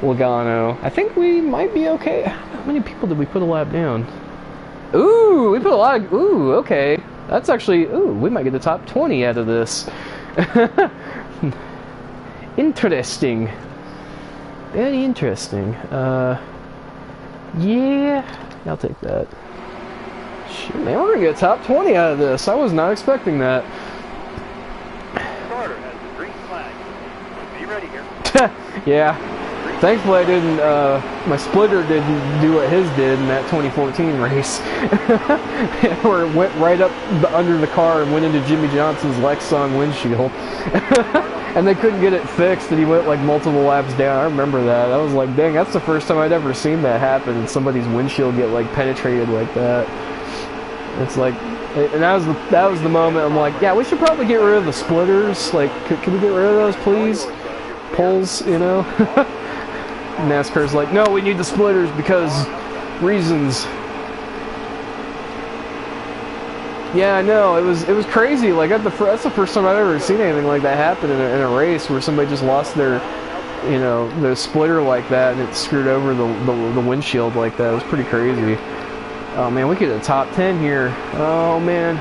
Logano. I think we might be okay. How many people did we put a lap down? Ooh, we put a lot of... Ooh, okay. That's actually... Ooh, we might get the top 20 out of this. Interesting. Very interesting. Yeah, I'll take that. Shit, man, we're gonna get a top 20 out of this. I was not expecting that. Starter has the green flag. Be ready here. Yeah. Thankfully I didn't, my splitter didn't do what his did in that 2014 race. Where it went right up under the car and went into Jimmy Johnson's Lexus windshield. And they couldn't get it fixed, and he went like multiple laps down. I remember that. I was like, dang, that's the first time I'd ever seen that happen, and somebody's windshield get like penetrated like that. It's like, and that was the moment I'm like, yeah, we should probably get rid of the splitters. Like, can we get rid of those, please? Poles, you know? NASCAR's like, no, we need the splitters because reasons. Yeah, I know. It was crazy. Like that's the first time I've ever seen anything like that happen in a race where somebody just lost their, you know, their splitter like that, and it screwed over the windshield like that. It was pretty crazy. Oh man, we get a top 10 here. Oh man.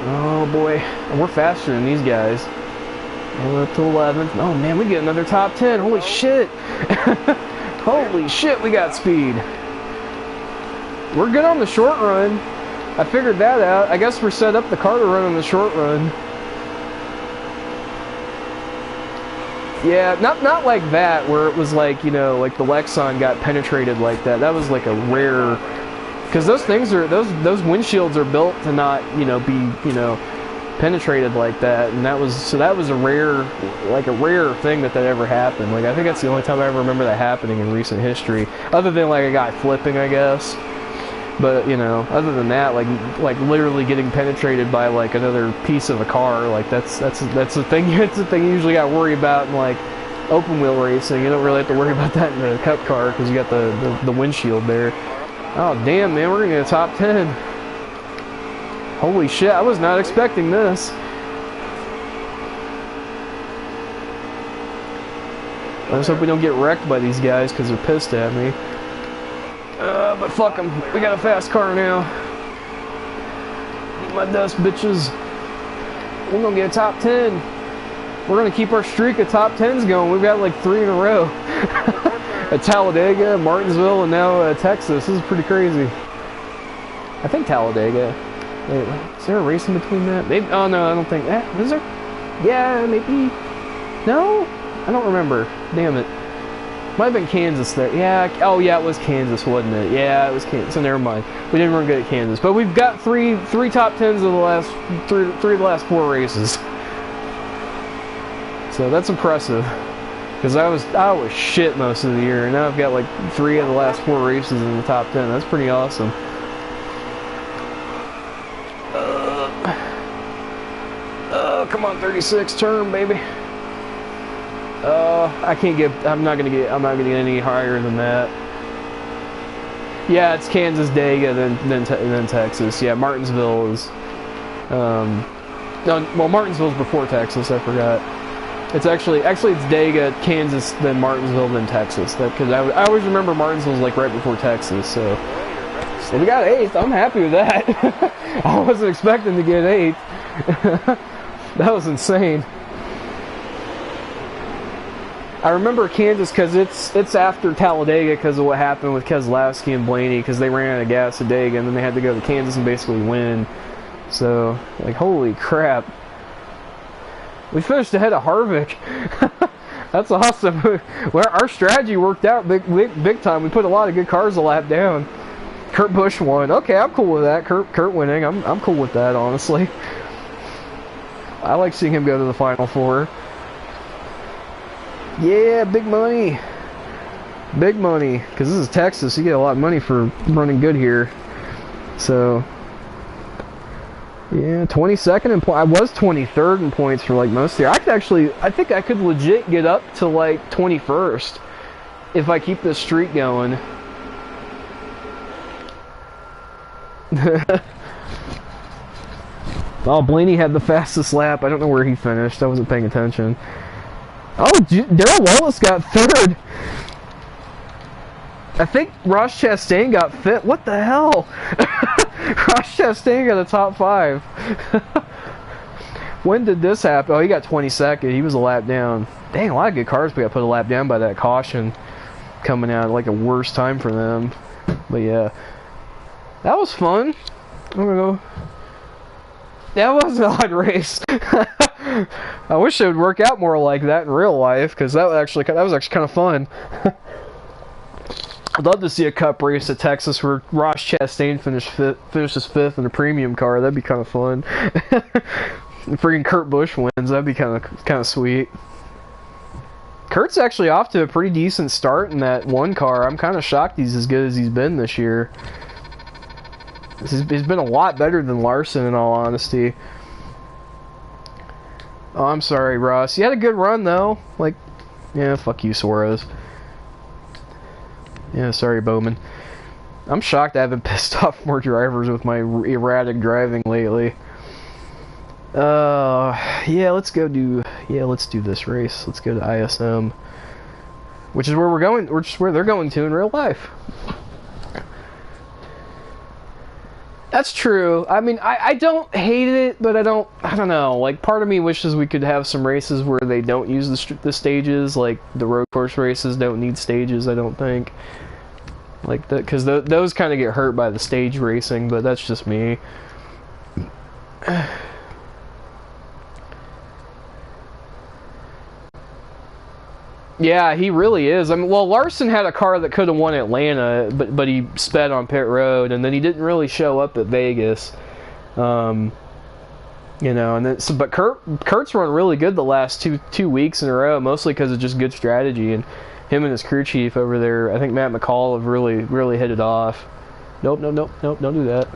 Oh boy, we're faster than these guys. We're up to 11th. Oh man, we get another top 10. Holy shit. Holy shit, we got speed. We're good on the short run. I figured that out. I guess we're set up the car to run on the short run. Yeah, not like that, where it was like, you know, like the Lexus got penetrated like that. That was like a rare, because those things are, those windshields are built to not, you know, be, you know, penetrated like that. And that was a rare, like a rare thing that ever happened. Like, I think that's the only time I ever remember that happening in recent history, other than like a guy flipping, I guess. But, you know, other than that, like literally getting penetrated by like another piece of a car, like that's the thing. It's the thing you usually got to worry about in like open wheel racing. You don't really have to worry about that in a cup car because you got the windshield there. Oh damn, man, we're gonna get a top 10. Holy shit, I was not expecting this. I just hope we don't get wrecked by these guys because they're pissed at me. But fuck them. We got a fast car now. Eat my dust, bitches. We're gonna get a top 10. We're gonna keep our streak of top 10s going. We've got like 3 in a row. At Talladega, Martinsville, and now Texas. This is pretty crazy. I think Talladega. Wait, is there a race in between that? Maybe. Oh no, I don't think. Is there? Yeah, maybe. No, I don't remember. Damn it. Might have been Kansas there. Yeah. Oh yeah, it was Kansas, wasn't it? Yeah, it was Kansas. So never mind. We didn't run good at Kansas, but we've got three top 10s of the last three of the last 4 races. So that's impressive. Because I was shit most of the year, and now I've got like 3 of the last 4 races in the top 10. That's pretty awesome. Come on, 36 turn, baby. I can't get. I'm not gonna get any higher than that. Yeah, it's Kansas, Dega, then Texas. Yeah, Martinsville is. No, well, Martinsville's before Texas. I forgot. It's actually it's Dega, Kansas, then Martinsville, then Texas. Because I always remember Martinsville's like right before Texas. So we got 8th. I'm happy with that. I wasn't expecting to get 8th. That was insane. I remember Kansas because it's after Talladega because of what happened with Keselowski and Blaney because they ran out of gas at Dega and then they had to go to Kansas and basically win. So like holy crap. We finished ahead of Harvick. That's awesome. Well, our strategy worked out big time. We put a lot of good cars a lap down. Kurt Busch won. Okay, I'm cool with that. Kurt winning. I'm cool with that, honestly. I like seeing him go to the Final Four. Yeah, big money. Big money. Because this is Texas. You get a lot of money for running good here. So, yeah, 22nd in points. I was 23rd in points for like most of the year. I think I could legit get up to like 21st if I keep this streak going. Oh, Blaney had the fastest lap. I don't know where he finished. I wasn't paying attention. Oh, Darrell Wallace got 3rd. I think Ross Chastain got 5th. What the hell? Ross Chastain got a top 5. When did this happen? Oh, he got 22nd. He was a lap down. Dang, a lot of good cars we got put a lap down by that caution coming out like a worse time for them. But yeah, that was fun. I'm gonna go. That was an odd race. I wish it would work out more like that in real life, because that was actually kind of fun. I'd love to see a Cup race at Texas where Ross Chastain finishes 5th in a premium car. That'd be kind of fun. Freaking Kurt Busch wins. That'd be kind of sweet. Kurt's actually off to a pretty decent start in that one car. I'm kind of shocked he's as good as he's been this year. He's been a lot better than Larson, in all honesty. Oh, I'm sorry, Ross. You had a good run, though. Like, yeah, fuck you, Suarez. Yeah, sorry, Bowman. I'm shocked I haven't pissed off more drivers with my erratic driving lately. Yeah, let's do this race. Let's go to ISM, which is where we're going, which is where they're going to in real life. That's true. I mean, I don't hate it, but I don't know. Like, part of me wishes we could have some races where they don't use the stages. Like, the road course races don't need stages, I don't think. Like, because those kind of get hurt by the stage racing, but that's just me. Yeah, he really is. I mean, well, Larson had a car that could have won Atlanta, but he sped on pit road, and then he didn't really show up at Vegas. You know, and then but Kurt's run really good the last two weeks in a row, mostly because of just good strategy, and him and his crew chief over there, I think Matt McCall, have really hit it off. Nope, don't do that.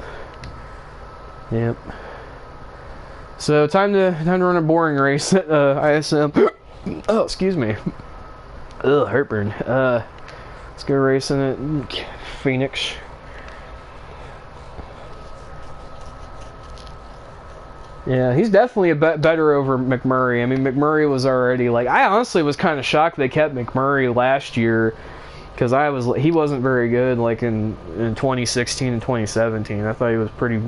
Yep. So time to run a boring race at ISM. Oh, excuse me. Ugh, heartburn. Let's go racing at Phoenix. Yeah, he's definitely a better over McMurray. I mean, McMurray was already like, I honestly was kind of shocked they kept McMurray last year because he wasn't very good like in 2016 and 2017. I thought he was pretty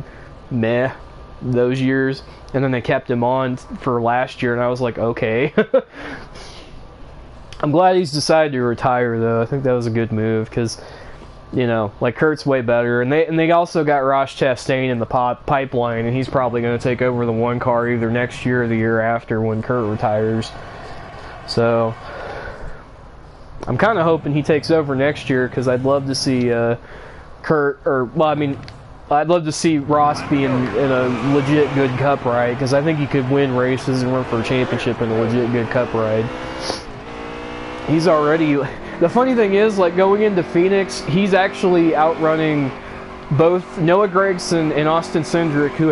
meh those years, and then they kept him on for last year, and I was like, okay. I'm glad he's decided to retire though. I think that was a good move because, you know, like Kurt's way better, and they also got Ross Chastain in the pipeline, and he's probably going to take over the one car either next year or the year after when Kurt retires. So I'm kind of hoping he takes over next year because I'd love to see Kurt, I'd love to see Ross be in a legit good Cup ride because I think he could win races and run for a championship in a legit good Cup ride. He's already. The funny thing is, like, going into Phoenix, he's actually outrunning both Noah Gragson and Austin Cindric, who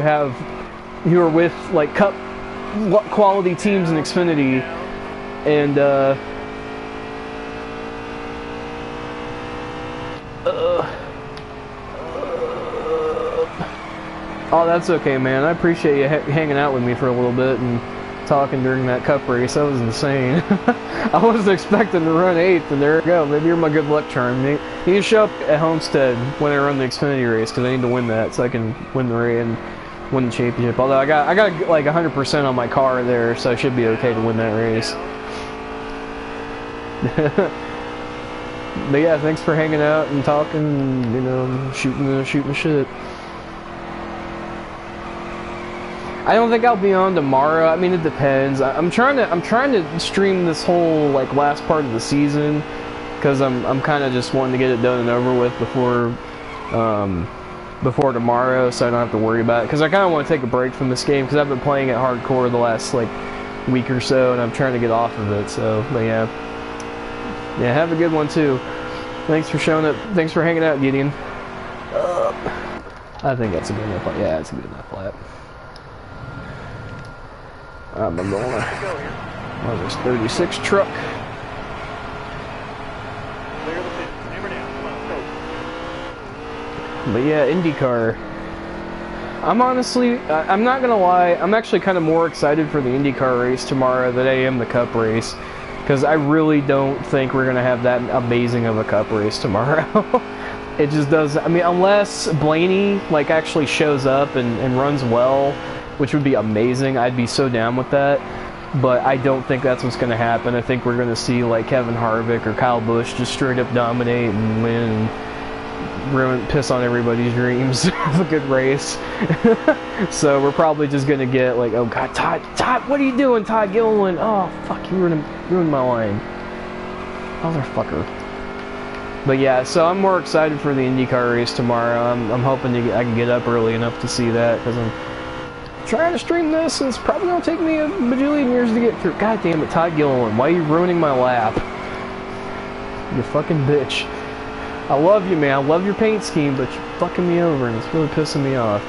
are with like Cup quality teams in Xfinity, and oh, that's okay, man. I appreciate you hanging out with me for a little bit and talking during that Cup race. That was insane. I wasn't expecting to run 8th, and there you go. Maybe you're my good luck charm. You need to show up at Homestead when I run the Xfinity race because I need to win that so I can win the race and win the championship. Although I got like 100% on my car there, so I should be okay to win that race. But yeah, thanks for hanging out and talking. You know, shooting the shit. I don't think I'll be on tomorrow. I mean, it depends. I'm trying to stream this whole like last part of the season because I'm kind of just wanting to get it done and over with before tomorrow, so I don't have to worry about it. Because I kind of want to take a break from this game because I've been playing it hardcore the last like week or so, and I'm trying to get off of it. So, but yeah, have a good one too. Thanks for showing up. Thanks for hanging out, Gideon. I think that's a good enough lap. Yeah, that's a good enough lap. I'm going on this 36 truck. Clear the pit. Hammer down. Come on, go. But yeah, IndyCar. I'm not gonna lie, I'm actually kind of more excited for the IndyCar race tomorrow than I am the Cup race. Because I really don't think we're gonna have that amazing of a Cup race tomorrow. It just does. I mean, unless Blaney like actually shows up and runs well, which would be amazing. I'd be so down with that. But I don't think that's what's going to happen. I think we're going to see like Kevin Harvick or Kyle Busch just straight up dominate and win and piss on everybody's dreams of a good race. So we're probably just going to get like, oh God, Todd, what are you doing, Todd Gilliland? Oh, fuck, you ruined my line. Motherfucker. But yeah, so I'm more excited for the IndyCar race tomorrow. I'm hoping I can get up early enough to see that because I'm trying to stream this, and it's probably gonna take me a bajillion years to get through. God damn it, Todd Gilliland, why are you ruining my lap? You fucking bitch. I love you, man. I love your paint scheme, but you're fucking me over, and it's really pissing me off.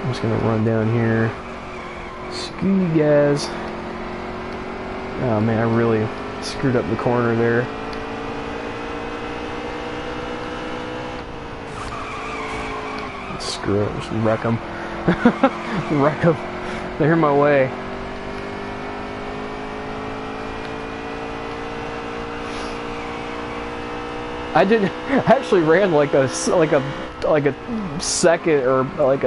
I'm just gonna run down here. Screw you guys. Oh man, I really screwed up the corner there. Screw it, just wreck them. Wreck them. They're in my way. I actually ran like a second or like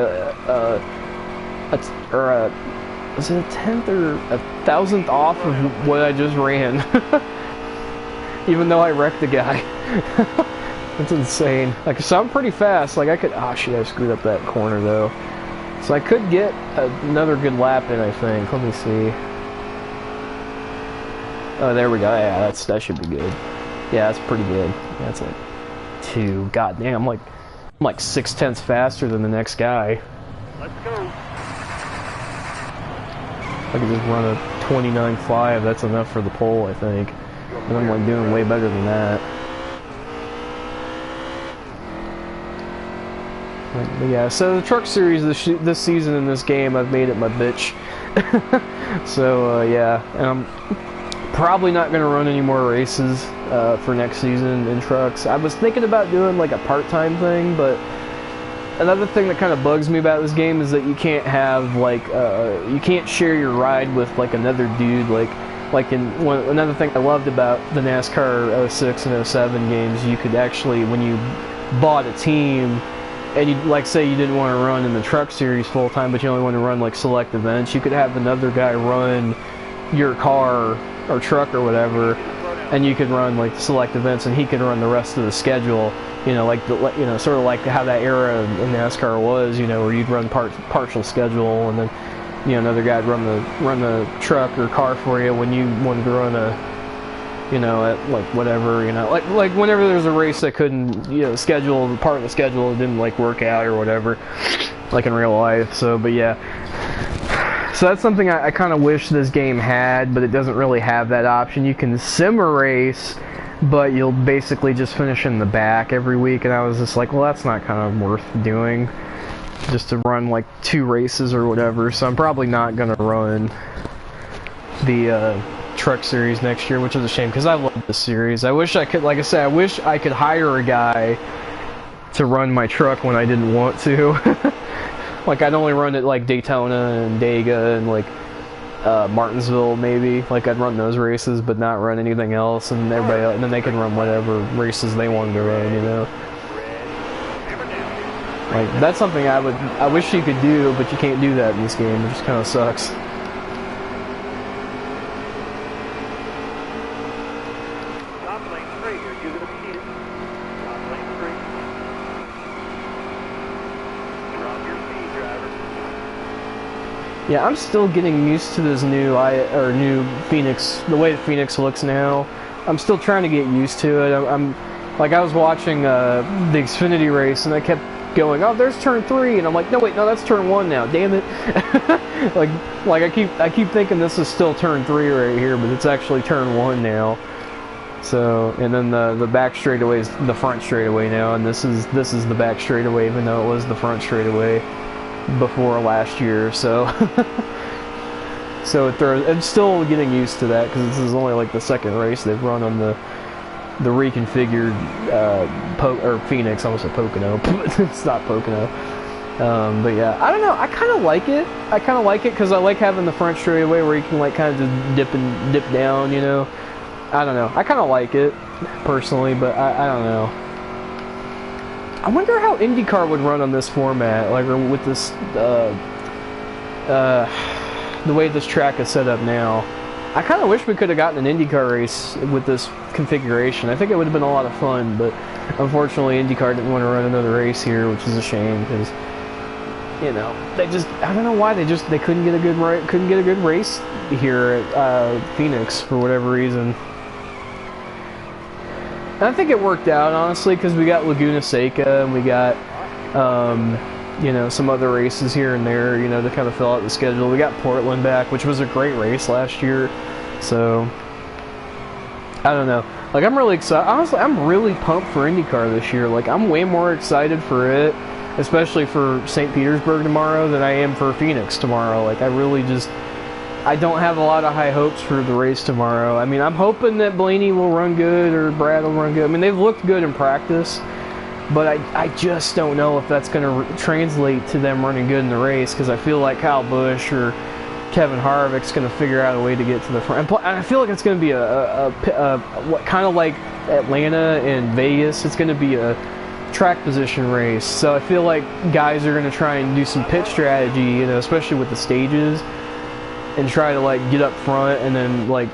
was it a tenth or a thousandth off of what I just ran? Even though I wrecked the guy. That's insane. Like, so I'm pretty fast. Like, I could. Oh shit! I screwed up that corner though. So I could get another good lap in. I think. Let me see. Oh, there we go. Yeah, that should be good. Yeah, that's pretty good. Yeah, that's like 2. God damn! I'm like 6/10 faster than the next guy. Let's go. I could just run a 29.5. That's enough for the pole, I think. And I'm like doing way better than that. But yeah, so the truck series this season in this game, I've made it my bitch. So yeah, and I'm probably not going to run any more races for next season in trucks. I was thinking about doing like a part-time thing, but another thing that kind of bugs me about this game is that you can't have like you can't share your ride with like another dude. Like another thing I loved about the NASCAR 06 and 07 games, you could actually, when you bought a team and you, like, say you didn't want to run in the truck series full time, but you only want to run like select events, you could have another guy run your car or truck or whatever, and you could run like select events, and he could run the rest of the schedule. You know, like sort of like how that era in NASCAR was. You know, where you'd run partial schedule, and then another guy'd run the truck or car for you when you wanted to run at like whatever, like whenever there's a race that couldn't, schedule part of the schedule didn't like work out or whatever, like in real life. So, but yeah. So that's something I kind of wish this game had, but it doesn't really have that option. You can sim a race, but you'll basically just finish in the back every week, and I was just like, well, that's not kind of worth doing, just to run like 2 races or whatever. So I'm probably not going to run the truck series next year, which is a shame, because I love this series. I wish I could, like I said, I wish I could hire a guy to run my truck when I didn't want to. Like, I'd only run it like Daytona and Dega and like Martinsville maybe. Like, I'd run those races, but not run anything else, and everybody else, and then they can run whatever races they wanted to run, Like, that's something I wish you could do, but you can't do that in this game. It just kind of sucks. Top lane 3, are you going to be needed? Top lane 3. Drop your speed, driver. Yeah, I'm still getting used to this new Phoenix, the way that Phoenix looks now. I'm still trying to get used to it. I'm like, I was watching the Xfinity race, and I kept going, oh, there's turn 3, and I'm like, no, wait, no, that's turn 1 now, damn it. like I keep thinking this is still turn 3 right here, but it's actually turn 1 now. So, and then the back straightaway is the front straightaway now, and this is the back straightaway, even though it was the front straightaway before last year. So so I'm still getting used to that, because this is only like the second race they've run on the reconfigured Phoenix. I almost said Pocono. It's not Pocono. But yeah, I don't know. I kind of like it. I kind of like it because I like having the front straightaway where you can like kind of just dip down. I don't know. I kind of like it personally, but I don't know. I wonder how IndyCar would run on this format, like, or with this the way this track is set up now. I kind of wish we could have gotten an IndyCar race with this configuration. I think it would have been a lot of fun, but unfortunately IndyCar didn't want to run another race here, which is a shame, because they just, I don't know why they couldn't get a good race here at Phoenix for whatever reason. And I think it worked out, honestly, because we got Laguna Seca and we got some other races here and there, to kind of fill out the schedule. We got Portland back, which was a great race last year. So, I don't know. Like, I'm really excited. Honestly, I'm really pumped for IndyCar this year. Like, I'm way more excited for it, especially for St. Petersburg tomorrow, than I am for Phoenix tomorrow. Like, I don't have a lot of high hopes for the race tomorrow. I mean, I'm hoping that Blaney will run good or Brad will run good. I mean, they've looked good in practice, but I just don't know if that's going to translate to them running good in the race, because I feel like Kyle Busch or Kevin Harvick's going to figure out a way to get to the front. And I feel like it's going to be what kind of like Atlanta and Vegas. It's going to be a track position race. So I feel like guys are going to try and do some pit strategy, especially with the stages, and try to like get up front and then like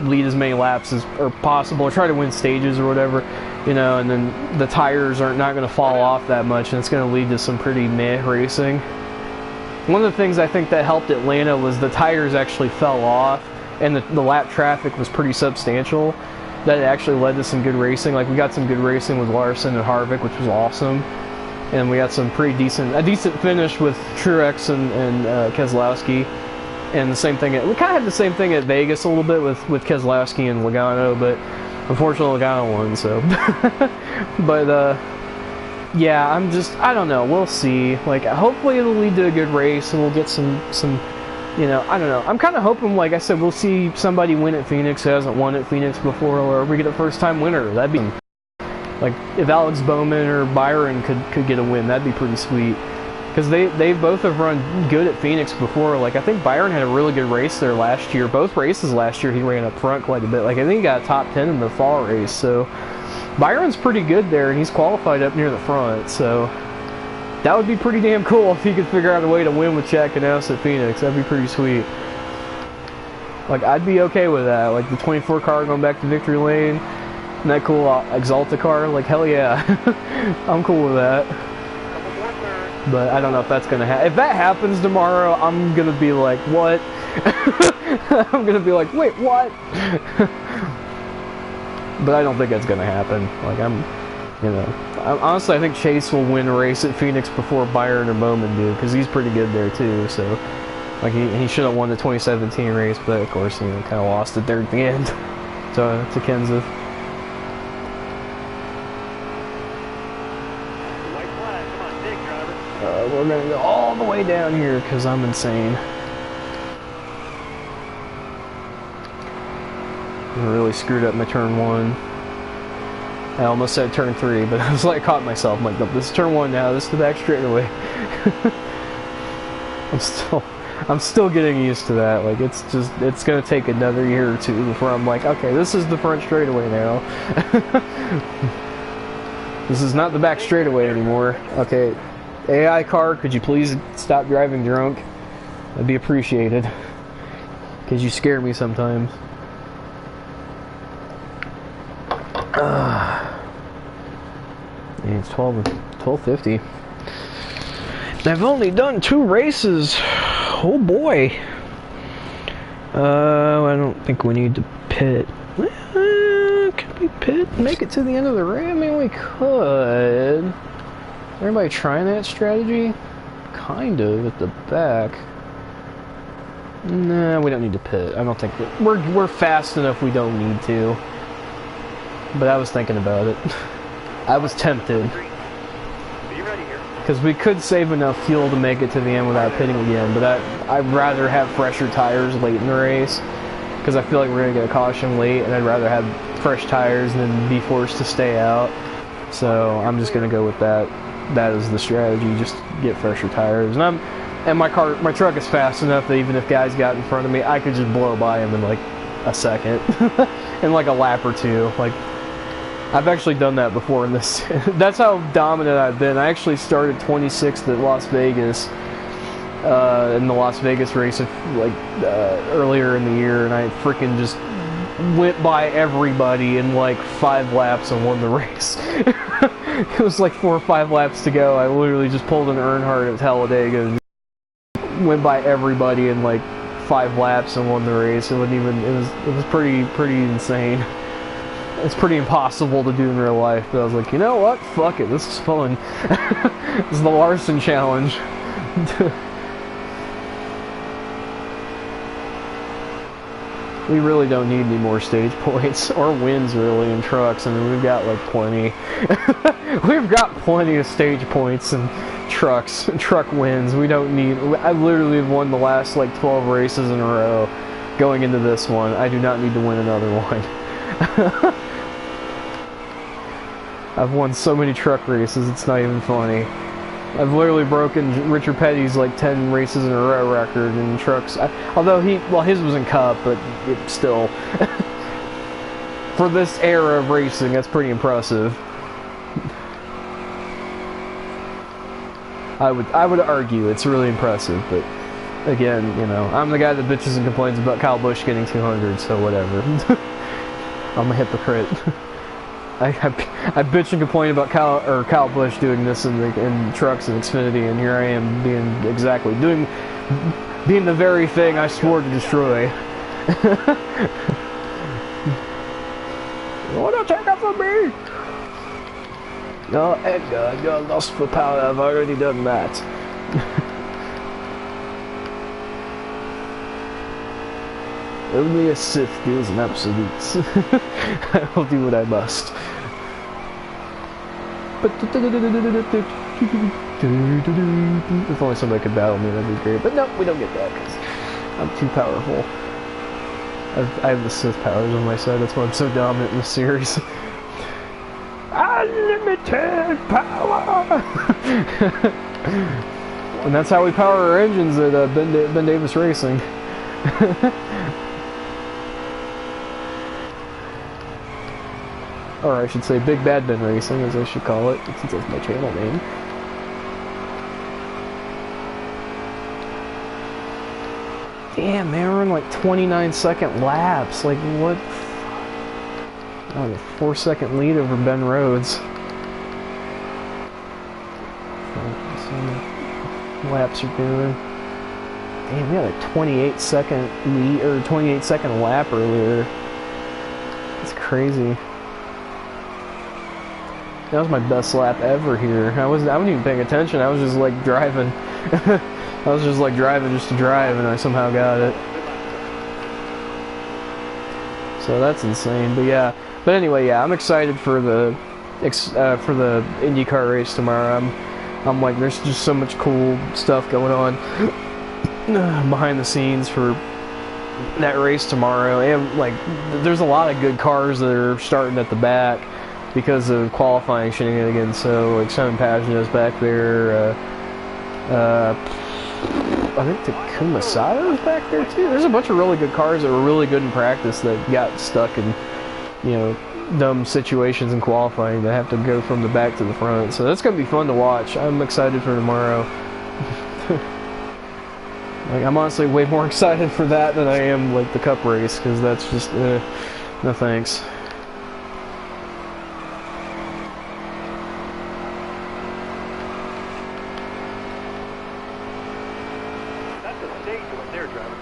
lead as many laps as possible, or try to win stages or whatever, and then the tires are not going to fall off that much, and it's going to lead to some pretty meh racing. One of the things I think that helped Atlanta was the tires actually fell off, and the lap traffic was pretty substantial. That actually led to some good racing. Like, we got some good racing with Larson and Harvick, which was awesome, and we got some a decent finish with Truex and Keselowski. And the same thing, we kind of had the same thing at Vegas a little bit with Keselowski and Logano, but unfortunately Logano won, so. But, yeah, I don't know, we'll see. Like, hopefully it'll lead to a good race, and we'll get some I don't know. I'm kind of hoping, like I said, we'll see somebody win at Phoenix who hasn't won at Phoenix before, or we get a first-time winner. That'd be, Like if Alex Bowman or Byron could get a win, that'd be pretty sweet. Because they both have run good at Phoenix before. Like I think Byron had a really good race there last year. Both races last year he ran up front quite a bit. Like I think he got a top 10 in the fall race. So Byron's pretty good there, and he's qualified up near the front. So that would be pretty damn cool if he could figure out a way to win with Chad Knaus at Phoenix. That'd be pretty sweet. Like I'd be okay with that. Like the 24 car going back to victory lane, and that cool Exalta car. Like hell yeah, I'm cool with that. But I don't know if that's gonna happen. If that happens tomorrow, I'm gonna be like, what? I'm gonna be like, wait, what? But I don't think that's gonna happen. Like honestly, I think Chase will win a race at Phoenix before Byron or Bowman do, because he's pretty good there too. So, like he should have won the 2017 race, but of course, kind of lost it there at the end to Kenseth. We're gonna go all the way down here because I'm insane. I really screwed up my turn 1. I almost said turn 3, but I was like, caught myself. I'm like, nope, this is turn 1 now. This is the back straightaway. I'm still getting used to that. Like it's gonna take another year or two before I'm like, okay, this is the front straightaway now. This is not the back straightaway anymore. Okay. AI car, could you please stop driving drunk? That'd be appreciated. Because you scare me sometimes. It's 12:50. I've only done 2 races. Oh boy. I don't think we need to pit. Could we pit? Make it to the end of the race? I mean, we could. Everybody trying that strategy? Kind of at the back. Nah, we don't need to pit. I don't think we're fast enough. We don't need to. But I was thinking about it. I was tempted. Because we could save enough fuel to make it to the end without pitting again. But I'd rather have fresher tires late in the race. Because I feel like we're gonna get a caution late, and I'd rather have fresh tires than be forced to stay out. So I'm just gonna go with that. That is the strategy, just get fresher tires. And my truck is fast enough that even if guys got in front of me, I could just blow by them in like a second, in like a lap or two. Like I've actually done that before in this. That's how dominant I've been. I actually started 26th at Las Vegas in the Las Vegas race earlier in the year, and I freaking just went by everybody in like 5 laps and won the race. It was like 4 or 5 laps to go. I literally just pulled an Earnhardt at Talladega and went by everybody in like 5 laps and won the race. It was pretty insane. It's pretty impossible to do in real life, but I was like, you know what? Fuck it, this is fun. This is the Larson challenge. We really don't need any more stage points or wins really in trucks. I mean, we've got like plenty. We've got plenty of stage points and trucks, truck wins. We don't need. I literally have won the last like 12 races in a row going into this one. I do not need to win another one. I've won so many truck races, it's not even funny. I've literally broken Richard Petty's like 10 races in a row record in trucks. Although his was in Cup, but it still, for this era of racing, that's pretty impressive. I would argue it's really impressive, but again, I'm the guy that bitches and complains about Kyle Busch getting 200, so whatever. I'm a hypocrite. I bitch and complain about Kyle Busch doing this in trucks and Xfinity, and here I am being the very thing I swore to destroy. What do you take it from me? No, Edgar, you're lost for power. I've already done that. Only a Sith deals in absolutes. I will do what I must. If only somebody could battle me, that'd be great. But no, we don't get that because I'm too powerful. I have the Sith powers on my side. That's why I'm so dominant in the series. I Unlimited power! And that's how we power our engines at Ben Davis Racing. Or I should say Big Bad Ben Racing, as I should call it, since that's my channel name. Damn, man, we're in like 29-second laps. Like, what? Oh, a 4-second lead over Ben Rhodes. Laps are doing. Damn, we had a 28-second lead, or 28-second lap earlier. That's crazy. That was my best lap ever here. I wasn't even paying attention. I was just like driving. I was just like driving just to drive, and I somehow got it. So that's insane. But yeah. But anyway, yeah, I'm excited for the IndyCar race tomorrow. I'm like, there's just so much cool stuff going on behind the scenes for that race tomorrow, and like, there's a lot of good cars that are starting at the back because of qualifying shenanigans. So like Simon Pagenaud's back there. I think Takuma Sato's back there too. There's a bunch of really good cars that were really good in practice that got stuck in, you know, dumb situations in qualifying that have to go from the back to the front. So that's gonna be fun to watch. I'm excited for tomorrow. Like, I'm honestly way more excited for that than I am like the Cup race, because that's just no thanks. That's a stage when they're driving.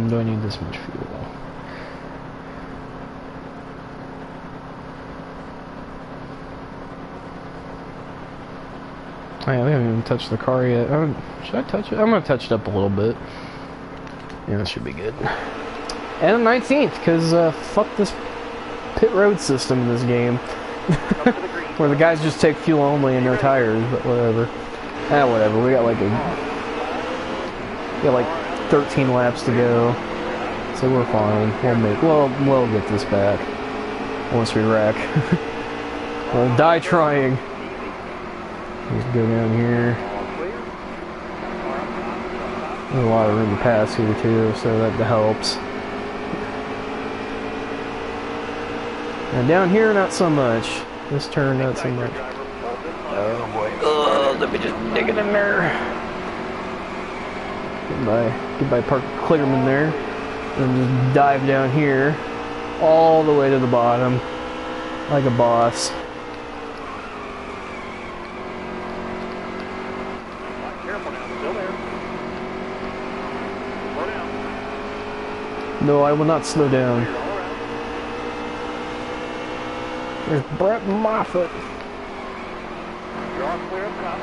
Do I need this much fuel? Oh yeah, we haven't even touched the car yet. Should I touch it? I'm gonna touch it up a little bit. Yeah, that should be good. And the 19th, because fuck this pit road system in this game. Where the guys just take fuel only and no tires, but whatever. Whatever. We got like 13 laps to go, so we're fine. We'll get this back once we wreck. We'll die trying. Just go down here. There's a lot of room to pass here too, so that helps. And down here, not so much. This turn, not so much. Oh boy. Let me just dig it in there. Goodbye Park Clickerman there. And just dive down here, all the way to the bottom, like a boss. Careful now, still there. Slow down. No, I will not slow down. You're all around. There's Brett Moffitt. You're all clear up top.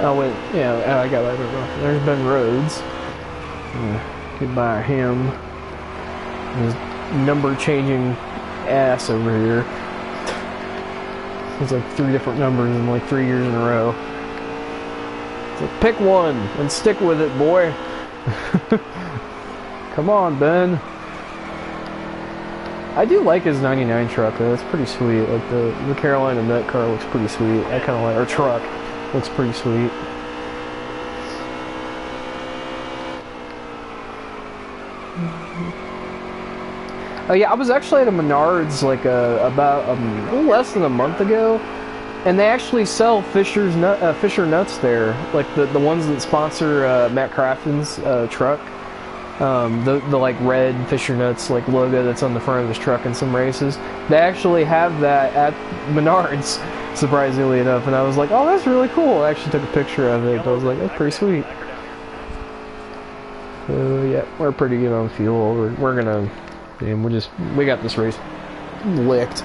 Oh wait, yeah, I got that. There's Ben Rhodes. Goodbye him. His number changing ass over here. It's like 3 different numbers in like 3 years in a row. It's like, pick one and stick with it, boy. Come on, Ben. I do like his 99 truck though. It's pretty sweet. Like the Carolina Nut car looks pretty sweet. I kind of like, or truck looks pretty sweet. Oh yeah, I was actually at a Menards like about a little less than a month ago, and they actually sell Fisher nuts there, like the ones that sponsor Matt Crafton's truck. The like red Fisher nuts like logo that's on the front of his truck in some races. They actually have that at Menards, surprisingly enough, and I was like, oh, that's really cool. I actually took a picture of it. I was like, that's pretty sweet. So yeah, we're pretty good on fuel. We're gonna. And we got this race licked.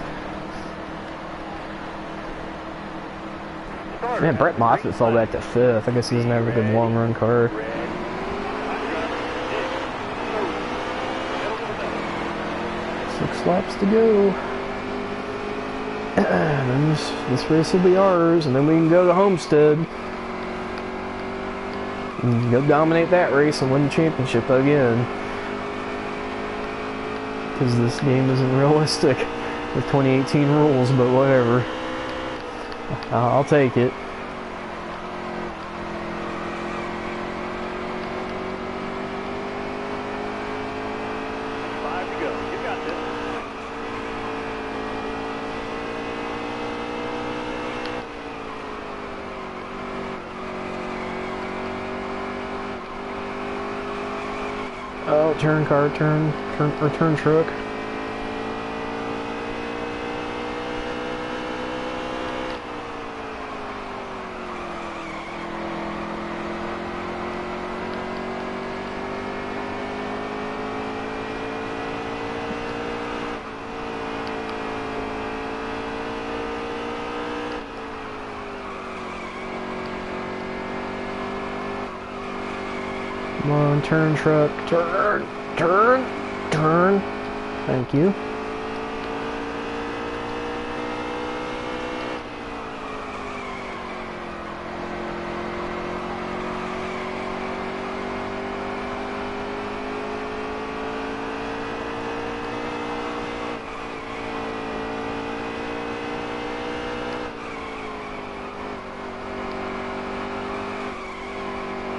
Start Man, Brett Moffitt fell back to 5th. I guess he doesn't have a good long run car. 6 laps to go. And then this race will be ours, and then we can go to Homestead and go dominate that race and win the championship again. Because this game isn't realistic with 2018 rules, but whatever. I'll take it. Oh, turn car, turn truck. Come on, turn truck, turn. Thank you.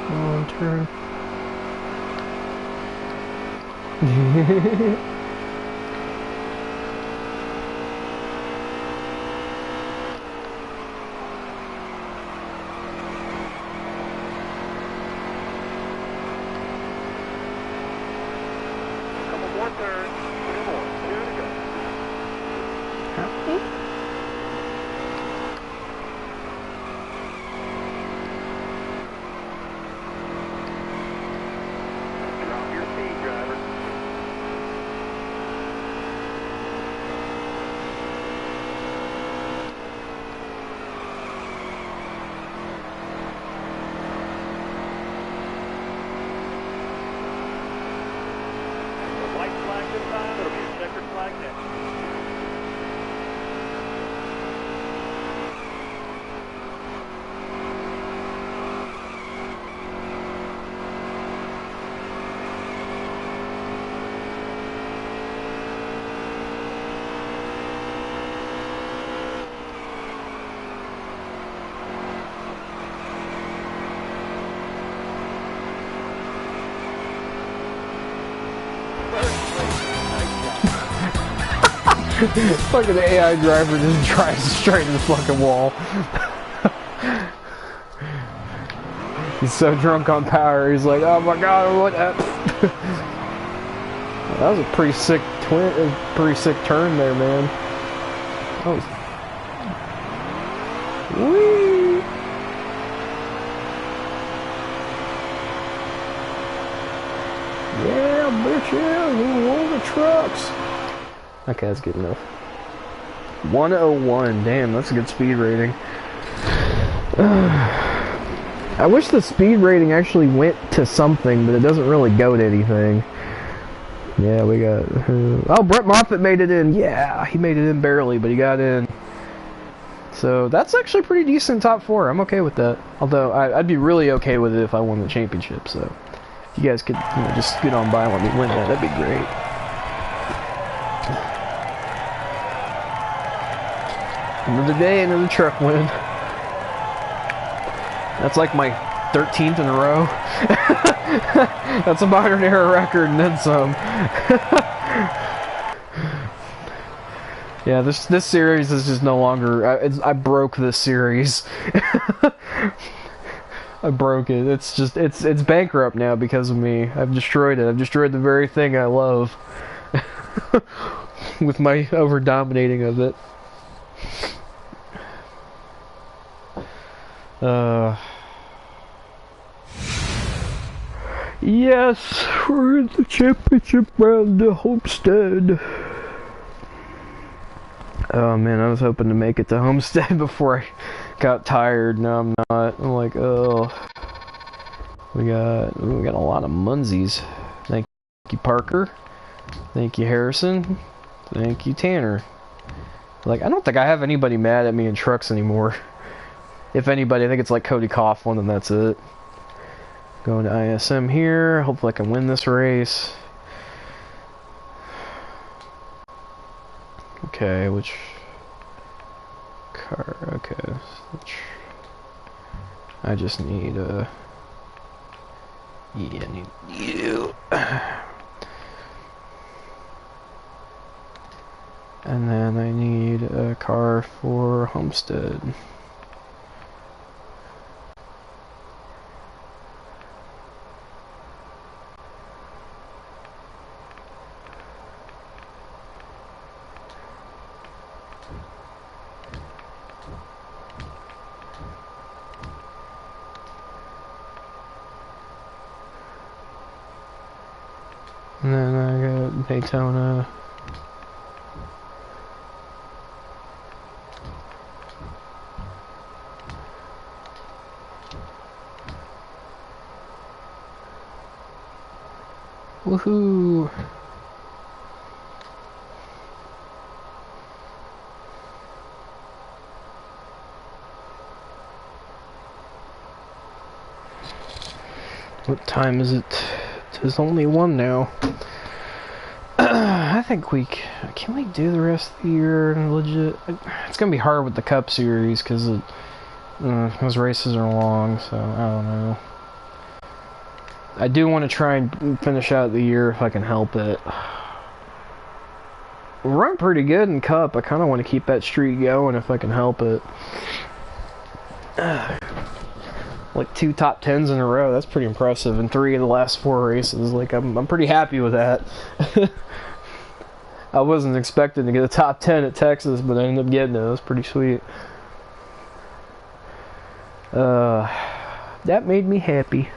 Come on, turn. Fucking AI driver just drives straight to the fucking wall. He's so drunk on power, he's like, oh my god, what happened? That was a pretty sick turn there, man. That was... Whee! Yeah, bitch, yeah, we'll roll the trucks. Okay, that's good enough. 101, damn, that's a good speed rating. I wish the speed rating actually went to something, but it doesn't really go to anything. Yeah, we got... oh, Brett Moffitt made it in. Yeah, he made it in barely, but he got in. So, that's actually pretty decent top 4. I'm okay with that. Although, I'd be really okay with it if I won the championship, so... If you guys could, just scoot on by and let me win that, that'd be great. Another day, another truck win. That's like my 13th in a row. That's a modern era record and then some. Yeah, this series is just no longer... I broke this series. I broke it. It's just... It's bankrupt now because of me. I've destroyed it. I've destroyed the very thing I love. With my over-dominating of it. Yes, we're in the championship round to Homestead. Oh man, I was hoping to make it to Homestead before I got tired. No, I'm not. I'm like, oh, we got a lot of Munsies. Thank you, Parker. Thank you, Harrison. Thank you, Tanner. Like, I don't think I have anybody mad at me in trucks anymore. If anybody, I think it's like Cody Coughlin, and that's it. Going to ISM here. Hopefully I can win this race. Okay, which car? Okay. I just need yeah, I need you. And then I need a car for Homestead. And then I got Daytona. Woohoo! What time is it? There's only one now. I think can we do the rest of the year legit? It's gonna be hard with the Cup Series because those races are long, so I don't know. I do want to try and finish out the year if I can help it. We're running pretty good in Cup. I kind of want to keep that streak going if I can help it. Like 2 top 10s in a row. That's pretty impressive in 3 of the last 4 races. Like I'm pretty happy with that. I wasn't expecting to get a top 10 at Texas, but I ended up getting it. It was pretty sweet. That made me happy.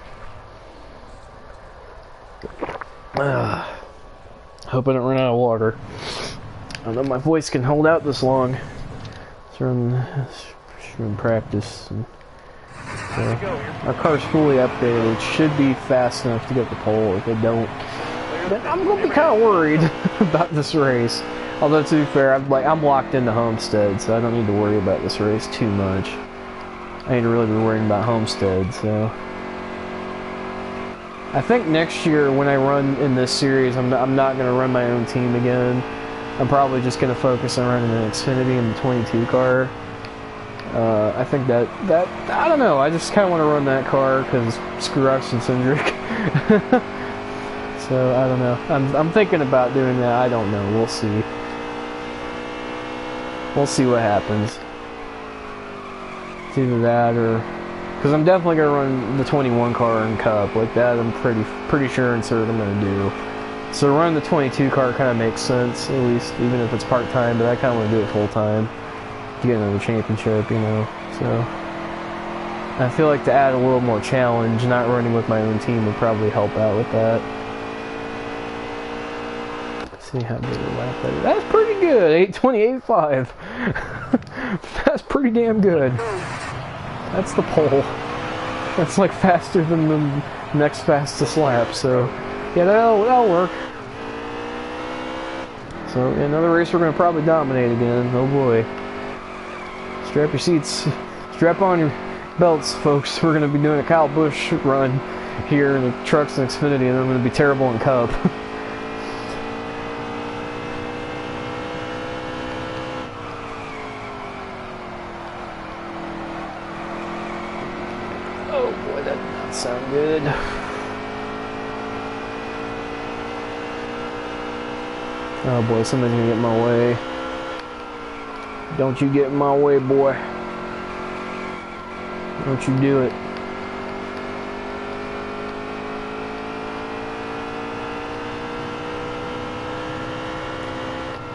Hope I don't run out of water. I don't know if my voice can hold out this long. It's from practice. And so our car's fully updated. It should be fast enough to get the pole. If it don't, then I'm gonna be kind of worried about this race. Although to be fair, I'm locked into Homestead, so I don't need to worry about this race too much. I need to really be worrying about Homestead. So I think next year when I run in this series, I'm not gonna run my own team again. I'm probably just gonna focus on running an Xfinity and the 22 car. I think that I don't know. I just kind of want to run that car because screw Austin Cindric. So I don't know. I'm thinking about doing that. I don't know. We'll see. We'll see what happens. It's either that or because I'm definitely gonna run the 21 car in Cup like that. I'm pretty sure and certain I'm gonna do. So running the 22 car kind of makes sense, at least even if it's part time. But I kind of want to do it full time. Get another championship, you know, so I feel like to add a little more challenge, not running with my own team would probably help out with that. Let's see how big a lap that is. That's pretty good, 8:28.5. That's pretty damn good. That's the pole. That's like faster than the next fastest lap, so yeah, that'll work. So another race we're going to probably dominate again, oh boy. Strap your seats, strap on your belts, folks. We're going to be doing a Kyle Busch run here in the trucks and Xfinity, and I'm going to be terrible in Cup. Oh boy, that did not sound good. Oh boy, somebody's going to get in my way. Don't you get in my way, boy. Don't you do it.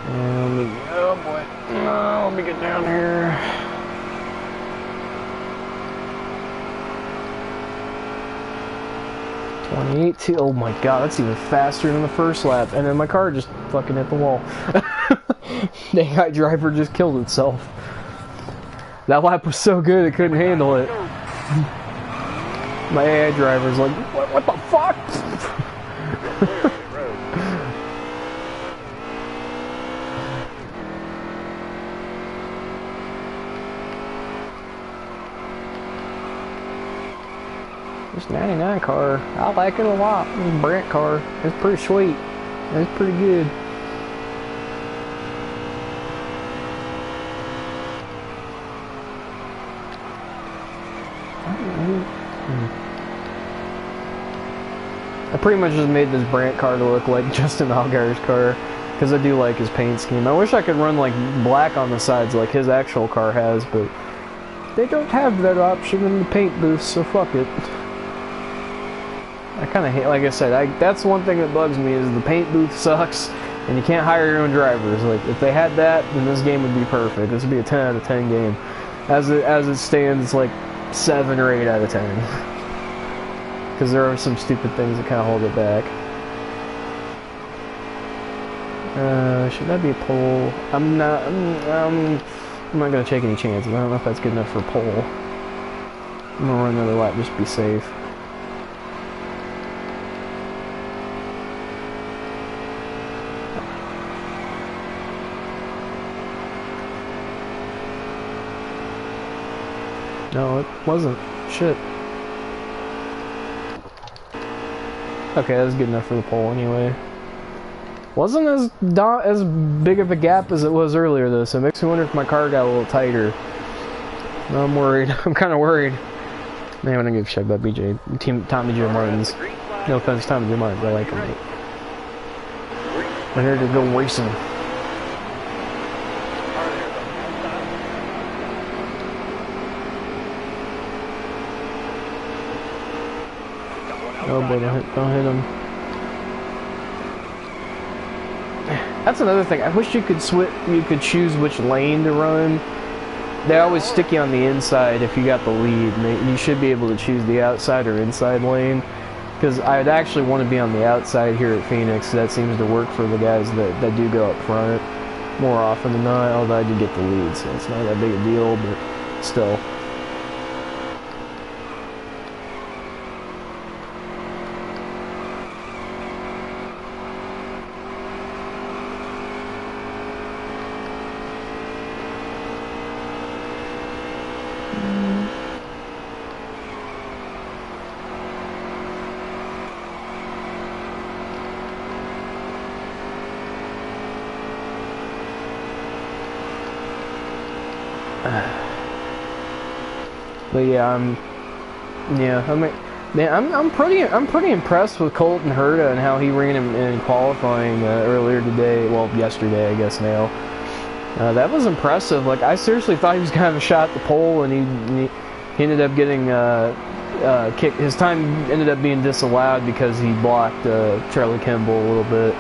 And let me, oh boy. Oh, let me get down here. Oh my god, that's even faster than the first lap. And then my car just fucking hit the wall. The AI driver just killed itself. That lap was so good it couldn't handle it. My AI driver's like, what the fuck? This 99 car, I like it a lot. This Brent car, it's pretty sweet. It's pretty good. I pretty much just made this Brant car to look like Justin Allgaier's car because I do like his paint scheme. I wish I could run like black on the sides like his actual car has, but they don't have that option in the paint booth, so fuck it. I kind of hate, like I said, that's one thing that bugs me is the paint booth sucks and you can't hire your own drivers. Like if they had that, then this game would be perfect. This would be a 10 out of 10 game. As it stands, it's like 7 or 8 out of 10. Because there are some stupid things that kind of hold it back. Should that be a pole? I'm not gonna take any chances. I don't know if that's good enough for a pole. I'm gonna run another lap just to be safe. No, it wasn't. Shit. Okay, that's good enough for the pole anyway. Wasn't as big of a gap as it was earlier though, so it makes me wonder if my car got a little tighter. No, I'm worried. I'm kind of worried. Man, I don't give a shit about Tommy Joe Martins. No offense, Tommy Joe Martins. I like him. We're here to go racing. Oh boy, don't hit him. That's another thing. I wish you could choose which lane to run. They always stick you on the inside if you got the lead. You should be able to choose the outside or inside lane. Because I'd actually want to be on the outside here at Phoenix. That seems to work for the guys that do go up front more often than not. Although I do get the lead, so it's not that big a deal, but still. But yeah, I'm pretty impressed with Colton Herta and how he ran in qualifying earlier today. Well, yesterday, I guess now. That was impressive. Like I seriously thought he was gonna have a shot at the pole, and he ended up getting kicked. His time ended up being disallowed because he blocked Charlie Kimball a little bit.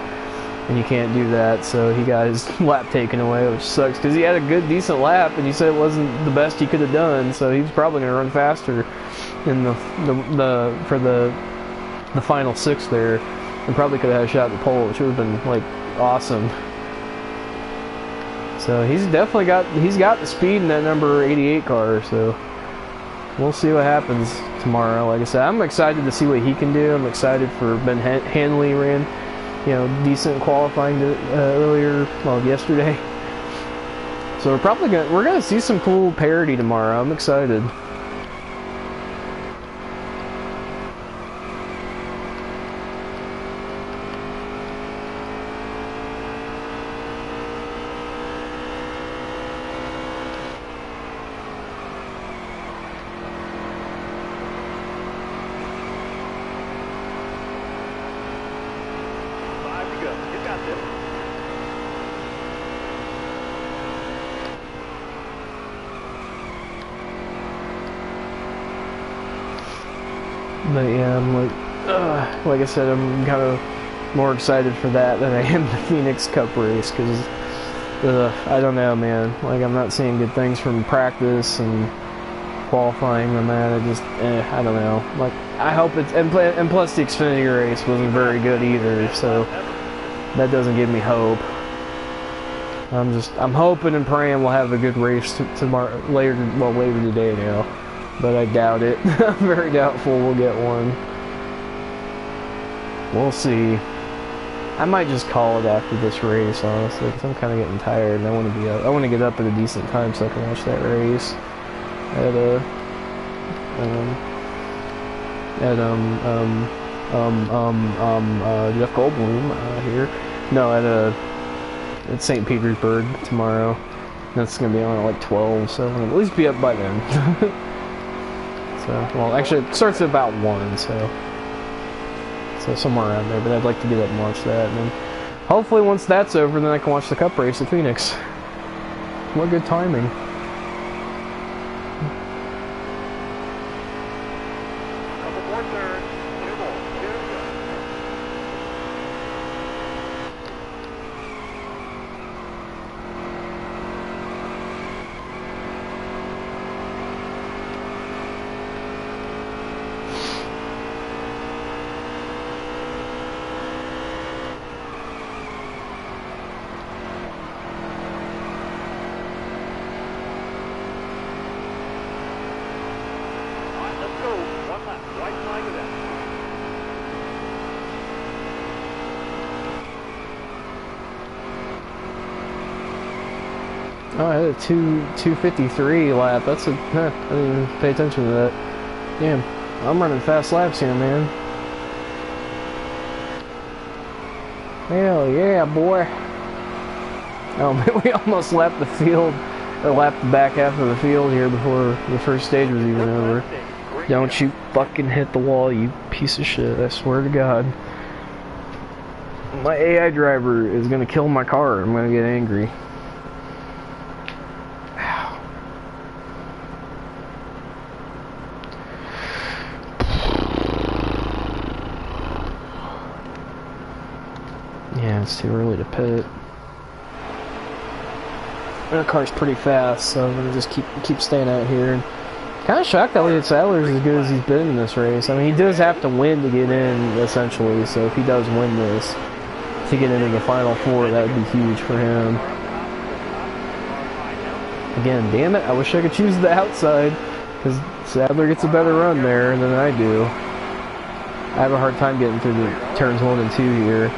And you can't do that, so he got his lap taken away, which sucks because he had a decent lap, and he said it wasn't the best he could have done, so he was probably going to run faster in for the final 6 there, and probably could have had a shot at the pole, which would have been like awesome. So he's definitely got the speed in that number 88 car, so we'll see what happens tomorrow. Like I said, I'm excited to see what he can do. I'm excited for Ben Hanley ran. Decent qualifying earlier, well, yesterday. So we're gonna see some cool parity tomorrow. I'm excited. But yeah, I'm like I said, I'm kind of more excited for that than I am the Phoenix Cup race, because I don't know, man. Like, I'm not seeing good things from practice and qualifying on that. I don't know. Like, I hope it's, and plus the Xfinity race wasn't very good either, so that doesn't give me hope. I'm hoping and praying we'll have a good race tomorrow, later today now, but I doubt it. I'm very doubtful we'll get one. We'll see. I might just call it after this race, honestly, because I'm kind of getting tired and I want to be up. I want to get up at a decent time so I can watch that race at Jeff Goldblum here. No, at St. Petersburg tomorrow. That's gonna be on at like 12, so I'll at least be up by then. So, well, actually, it starts at about 1, so somewhere around there. But I'd like to get up and watch that, and then hopefully once that's over, then I can watch the Cup race at Phoenix. What good timing! Oh, I had a 2:53 lap. That's a... I didn't even pay attention to that. Damn, I'm running fast laps here, man. Hell yeah, boy. Oh, man, we almost lapped the field, or lapped the back half of the field here before the first stage was even over. Don't you fucking hit the wall, you piece of shit, I swear to God. My AI driver is gonna kill my car. I'm gonna get angry. Yeah, it's too early to pit. The car's pretty fast, so I'm gonna just keep staying out here. And kind of shocked Elliott Sadler's as good as he's been in this race. I mean, he does have to win to get in, essentially. So if he does win this, to get into the Final Four, that would be huge for him. Again, damn it, I wish I could choose the outside, because Sadler gets a better run there than I do. I have a hard time getting through the turns 1 and 2 here,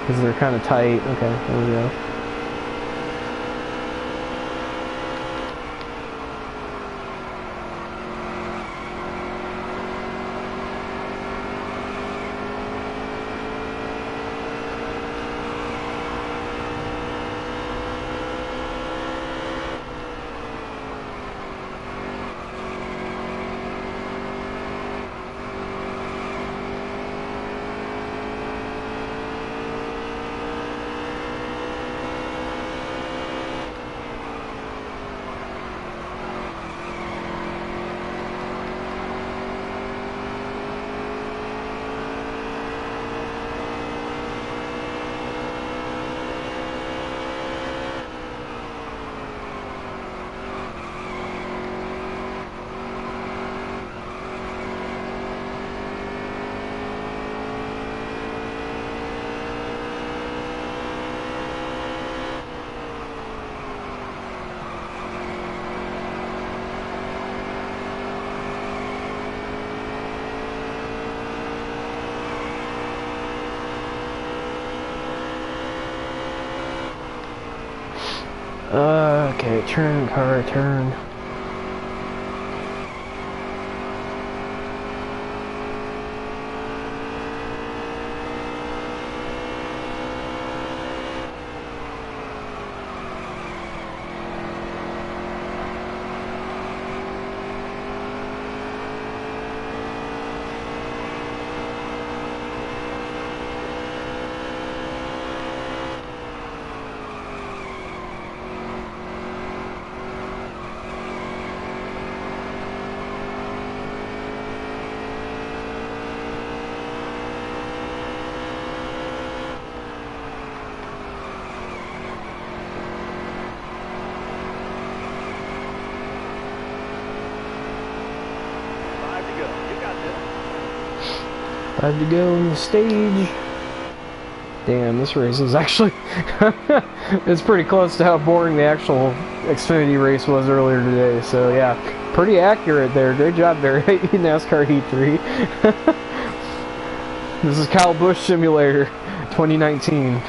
because they're kind of tight. Okay, there we go. Okay, turn, car, turn. Time to go on the stage. Damn, this race is actually it's pretty close to how boring the actual Xfinity race was earlier today. So yeah, pretty accurate there. Great job there, NASCAR Heat 3. This is Kyle Busch Simulator 2019.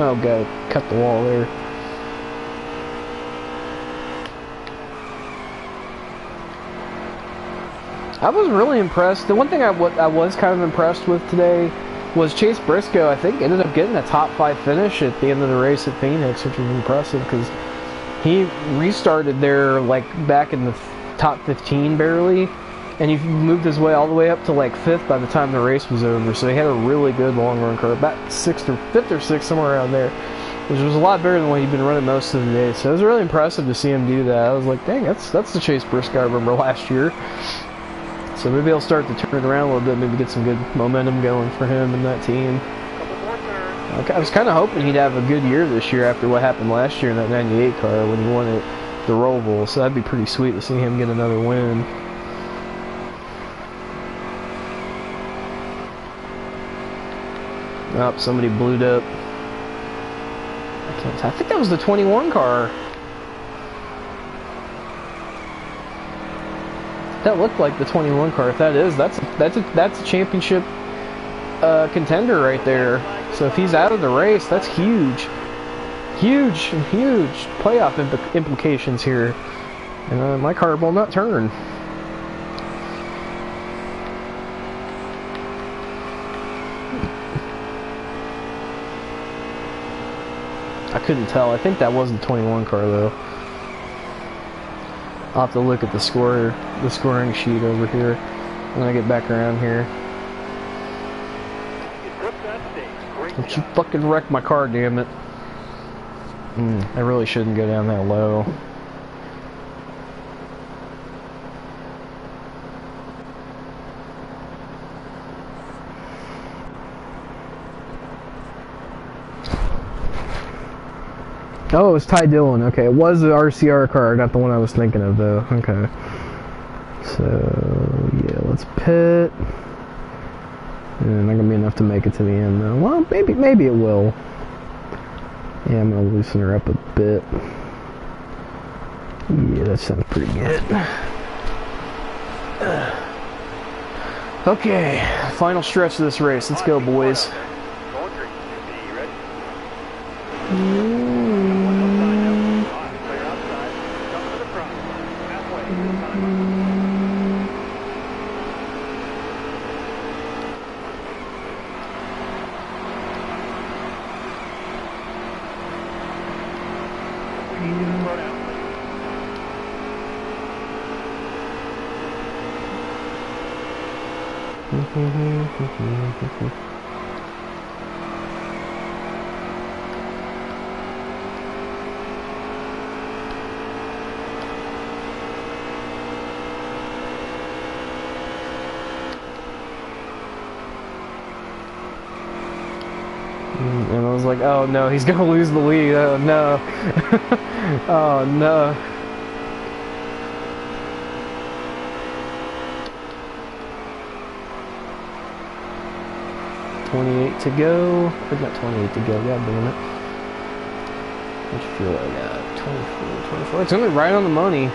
Oh god, cut the wall there. I was really impressed. The one thing I was kind of impressed with today was Chase Briscoe. I think ended up getting a top 5 finish at the end of the race at Phoenix, which was impressive because he restarted there like back in the top 15 barely, and he moved his way all the way up to like 5th by the time the race was over. So he had a really good long run car, about 6th or 5th or 6th, somewhere around there, which was a lot better than what he'd been running most of the day. So it was really impressive to see him do that. I was like, dang, that's the Chase Briscoe I remember last year. So maybe he'll start to turn it around a little bit, maybe get some good momentum going for him and that team. I was kind of hoping he'd have a good year this year after what happened last year in that 98 car when he won it, the Roval. So that'd be pretty sweet to see him get another win. Oh, somebody blued up. I think that was the 21 car. That looked like the 21 car. If that is, that's a championship contender right there. So if he's out of the race, that's huge, huge playoff implications here. And my car will not turn. I couldn't tell. I think that was the 21 car though. I'll have to look at the scoring sheet over here when I get back around here. Don't you fucking wreck my car, damn it. I really shouldn't go down that low. Oh, it was Ty Dillon. Okay, it was the RCR car, not the one I was thinking of, though. Okay. So, yeah, let's pit. And not gonna be enough to make it to the end, though. Well, maybe it will. Yeah, I'm gonna loosen her up a bit. Yeah, that sounds pretty good. Okay, final stretch of this race. Let's go, boys. And I was like, oh no, he's gonna lose the lead. Oh no. Oh no. $28 to go. Or not 28 to go, god damn it. What you feel like that? 24. It's only right on the money.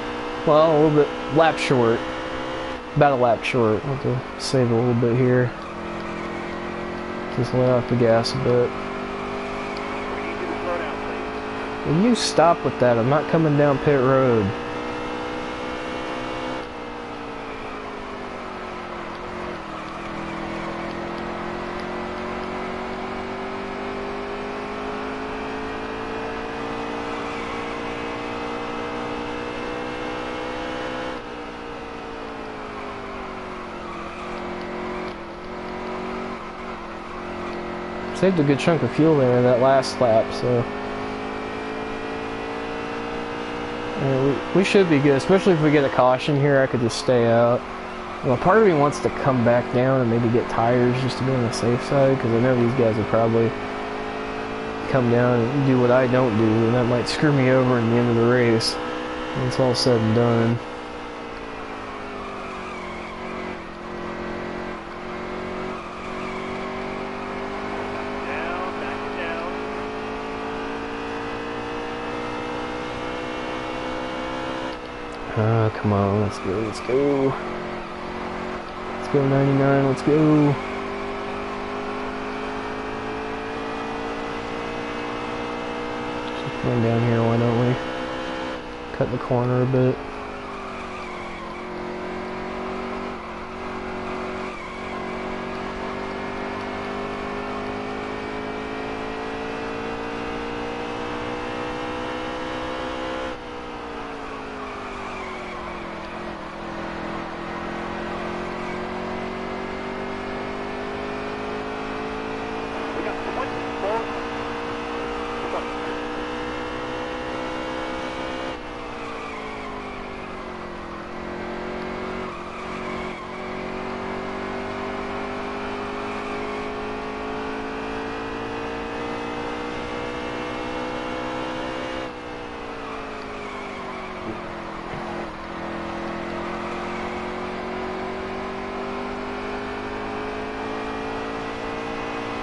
Well, a little bit lap short. About a lap short. I'll have to save a little bit here. Just let off the gas a bit. Will you stop with that? I'm not coming down pit road. Saved a good chunk of fuel there in that last lap, so We should be good, especially if we get a caution here. I could just stay out. Well, part of me wants to come back down and maybe get tires just to be on the safe side, because I know these guys will probably come down and do what I don't do, and that might screw me over in the end of the race when it's all said and done. Come on, let's go, let's go. Let's go 99, let's go. Just run down here, why don't we? Cut the corner a bit. We got 24.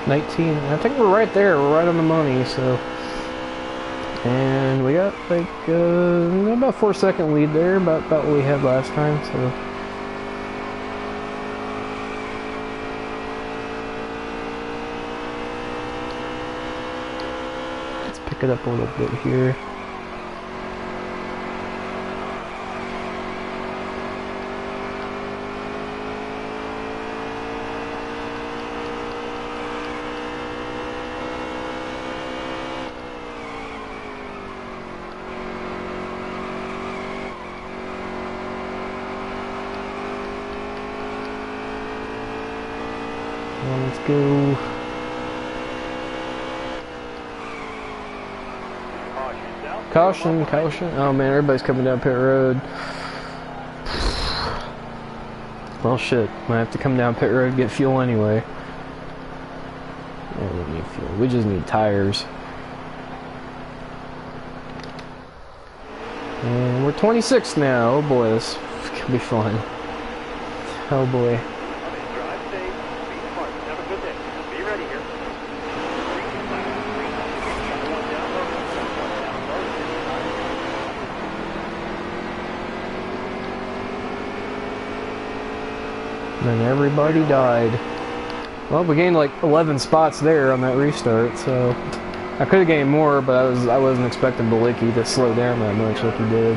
19. I think we're right there. We're right on the money. So, and we got like about 4-second lead there, about what we had last time. So, let's pick it up a little bit here. Let's go. Caution, caution. Oh man, everybody's coming down pit road. Well shit, might have to come down pit road to get fuel anyway. Yeah, we don't need fuel, we just need tires. And we're 26 now, oh boy, this could be fun. Oh boy. And everybody died. Well, we gained like 11 spots there on that restart, so I could have gained more, but I wasn't expecting Balicki to slow down that much like he did.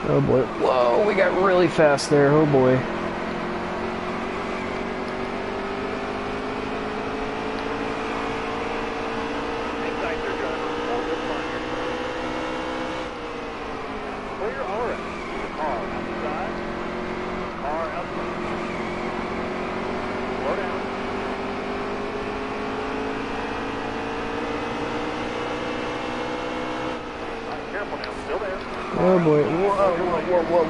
Oh boy! Whoa, we got really fast there. Oh boy. Oh boy,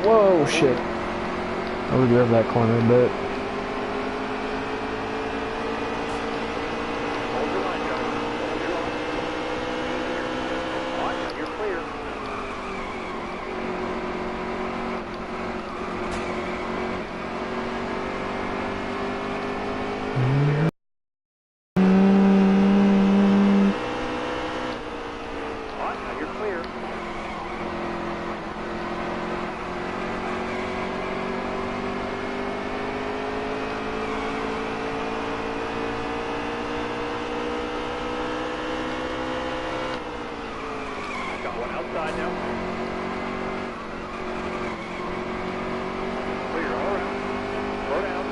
whoa, shit. I would grab that corner a bit. Hold your line, John. Hold your line. All right, you're clear. All right, now you're clear. Got one outside now. Clear all around. Slow down.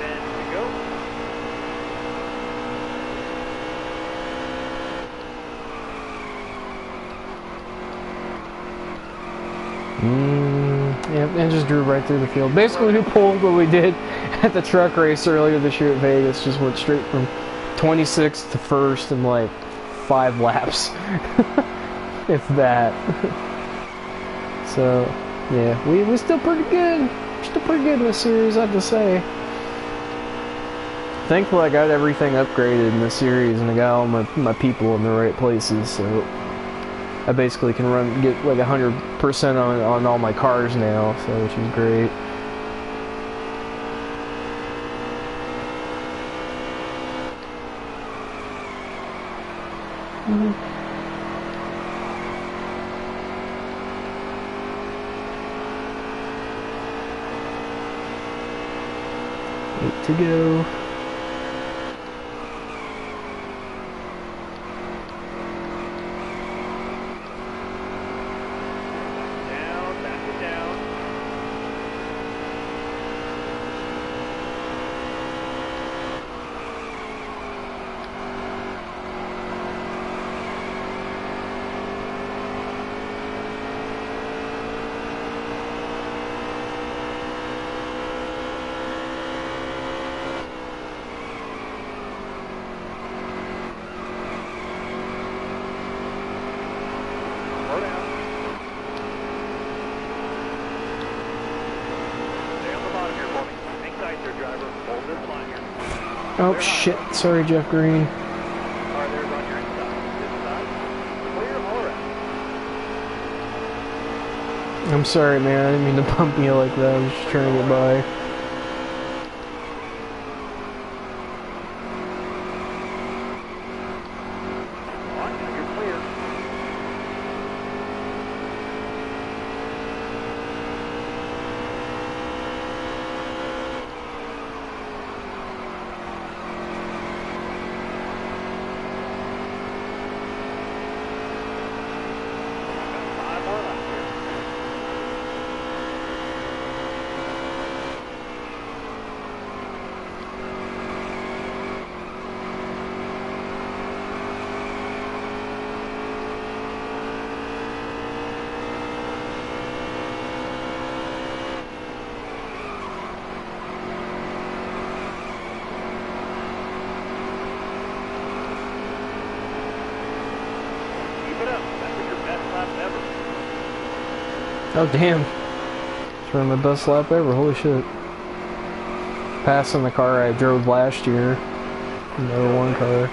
And we go. Yeah, and just drew right through the field. Basically, we pulled what we did at the truck race earlier this year at Vegas. Just went straight from 26th to 1st in like 5 laps. If that. So, yeah, we're still pretty good. Still pretty good in this series, I have to say. Thankfully, I got everything upgraded in this series, and I got all my people in the right places, so I basically can get like 100% on all my cars now, so which is great. Eight to go. Oh shit, sorry Jeff Green. I'm sorry man, I didn't mean to bump you like that, I was just trying to get by. Oh damn. It's running my best lap ever, holy shit. Passing the car I drove last year. Another one car.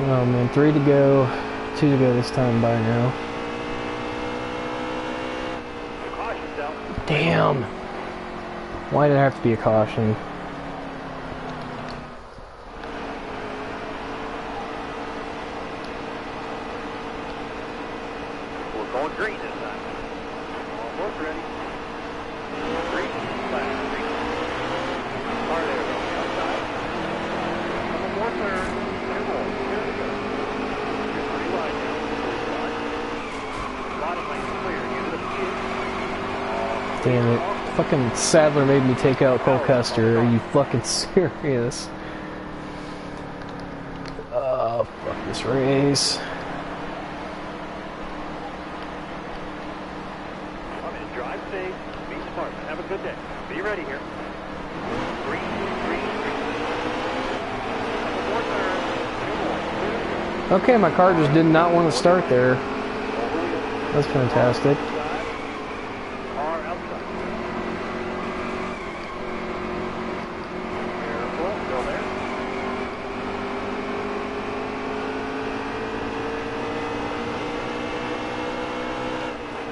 Oh man, 3 to go, 2 to go this time by now. Damn! Why did it have to be a caution? We're going green this time. Almost ready. Green, flat, green. Car there on the outside. Couple more turns. Clear more. Clear to go. You're pretty wide now. Bottom lane's clear. Into the field. Damn it. Fucking Sadler made me take out Cole Custer. Are you fucking serious? Oh, fuck this race. Come in, drive safe, be smart, have a good day. Be ready here. Green, green, green. Couple more turns. 2 more. Okay, my car just did not want to start there. That's fantastic. Car outside. Careful, still there.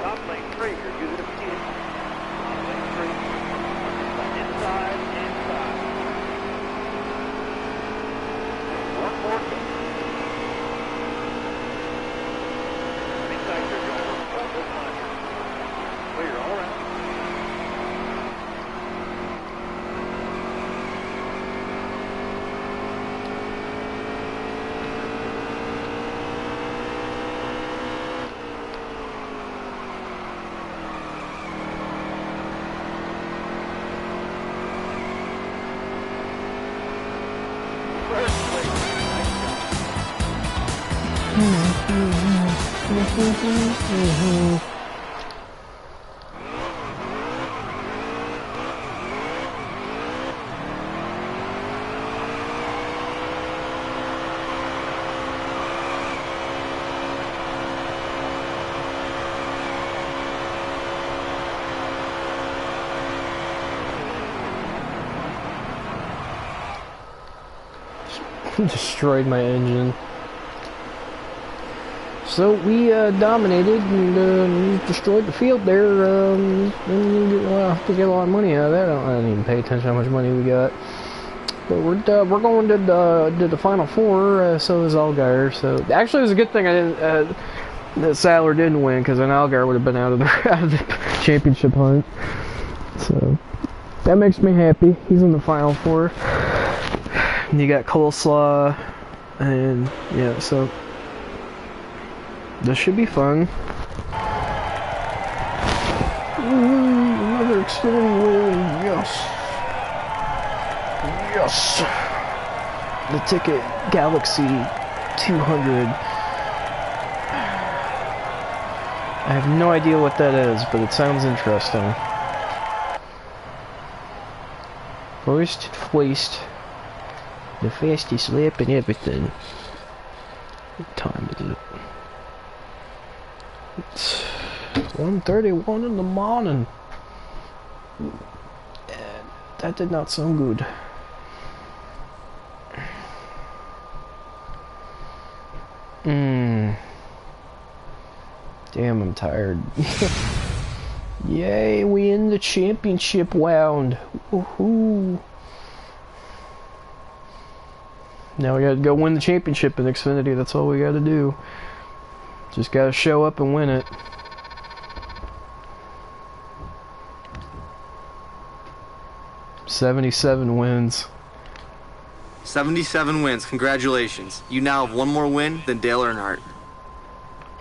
Top lane free, you're using a skid. Top lane free. Inside, inside. One more kick. Inside your driver, hold this line here. Destroyed my engine. So we dominated and destroyed the field there. And we'll have to get a lot of money out of that. I didn't even pay attention to how much money we got. But we're going to the final four. So is Allgaier. So actually, it was a good thing I didn't. That Sadler didn't win, because then Allgaier would have been out of the championship hunt. So that makes me happy. He's in the final four. And you got Coleslaw, and yeah, so this should be fun. Another Xfinity win, yes. Yes. The ticket, Galaxy 200. I have no idea what that is, but it sounds interesting. First, fleeced. The fastest lap and everything. What time is it? It's 1:31 in the morning. That did not sound good. Damn, I'm tired. Yay, we in the championship round. Woohoo. Now we gotta go win the championship in Xfinity. That's all we gotta do. Just gotta show up and win it. $77 wins. 77 wins. Congratulations. You now have one more win than Dale Earnhardt.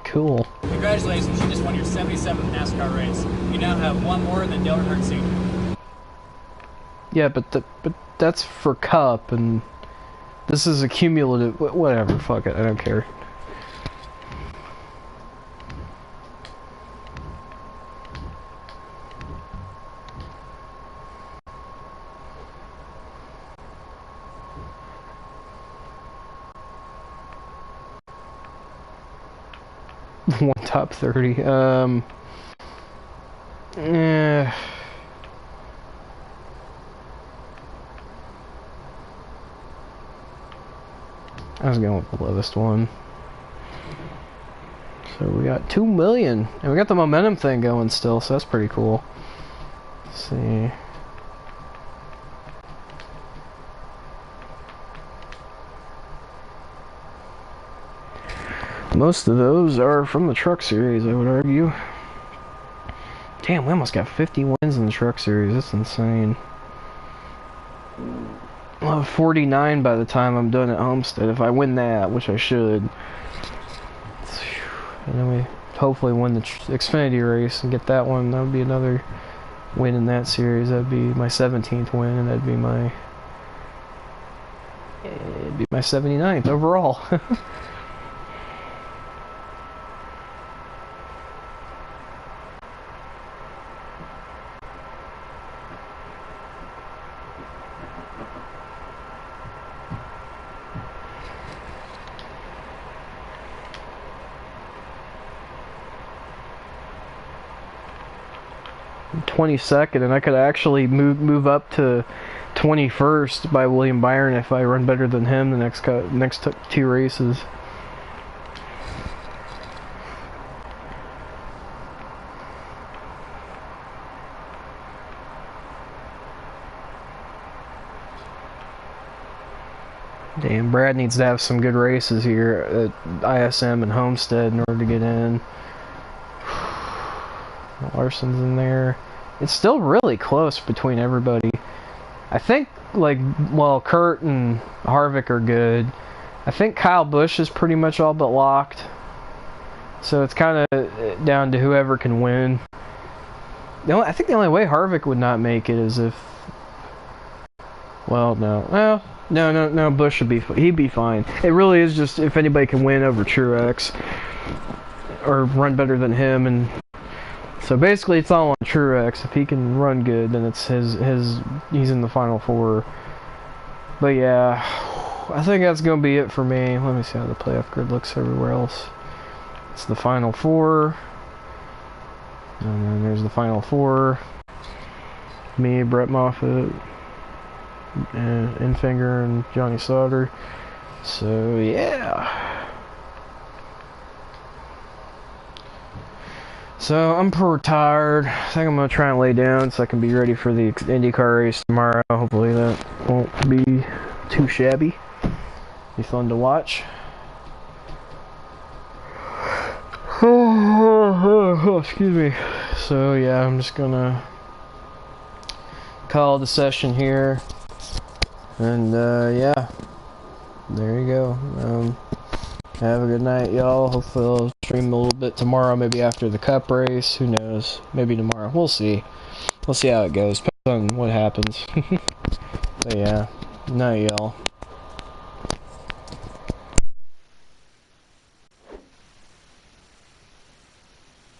Cool. Congratulations, you just won your 77th NASCAR race. You now have one more than Dale Earnhardt Sr. Yeah, but that's for Cup, and this is a cumulative. Whatever, fuck it, I don't care. One top 30. Eh. I was going with the lowest one. So we got 2 million, and we got the momentum thing going still, so that's pretty cool. Let's see. Most of those are from the Truck Series, I would argue. Damn, we almost got 50 wins in the Truck Series. That's insane. I'll have 49 by the time I'm done at Homestead, if I win that, which I should. And then we hopefully win the Xfinity race and get that one. That would be another win in that series. That'd be my 17th win, and that'd be my... it'd be my 79th overall. I'm 22nd, and I could actually move up to 21st by William Byron if I run better than him the next two races. Damn, Brad needs to have some good races here at ISM and Homestead in order to get in. Larson's in there. It's still really close between everybody. I think, like, well, Kurt and Harvick are good. I think Kyle Busch is pretty much all but locked. So it's kind of down to whoever can win. I think the only way Harvick would not make it is if... Well, no. Well, no, Busch would be... He'd be fine. It really is just if anybody can win over Truex. or run better than him, and so basically it's all on Truex. If he can run good, then it's his he's in the final four. But yeah, I think that's gonna be it for me. Let me see how the playoff grid looks everywhere else. It's the final four, and then there's the final four. Me, Brett Moffitt, and Infinger, and Johnny Sauter. So yeah. So I'm pretty tired. I think I'm gonna try and lay down so I can be ready for the IndyCar race tomorrow. Hopefully that won't be too shabby. Be fun to watch. Oh, excuse me. So yeah, I'm just gonna call the session here, and yeah, there you go. Have a good night, y'all. Hopefully I'll stream a little bit tomorrow, maybe after the Cup race. Who knows? Maybe tomorrow. We'll see. We'll see how it goes. Depends on what happens. But yeah, night, y'all.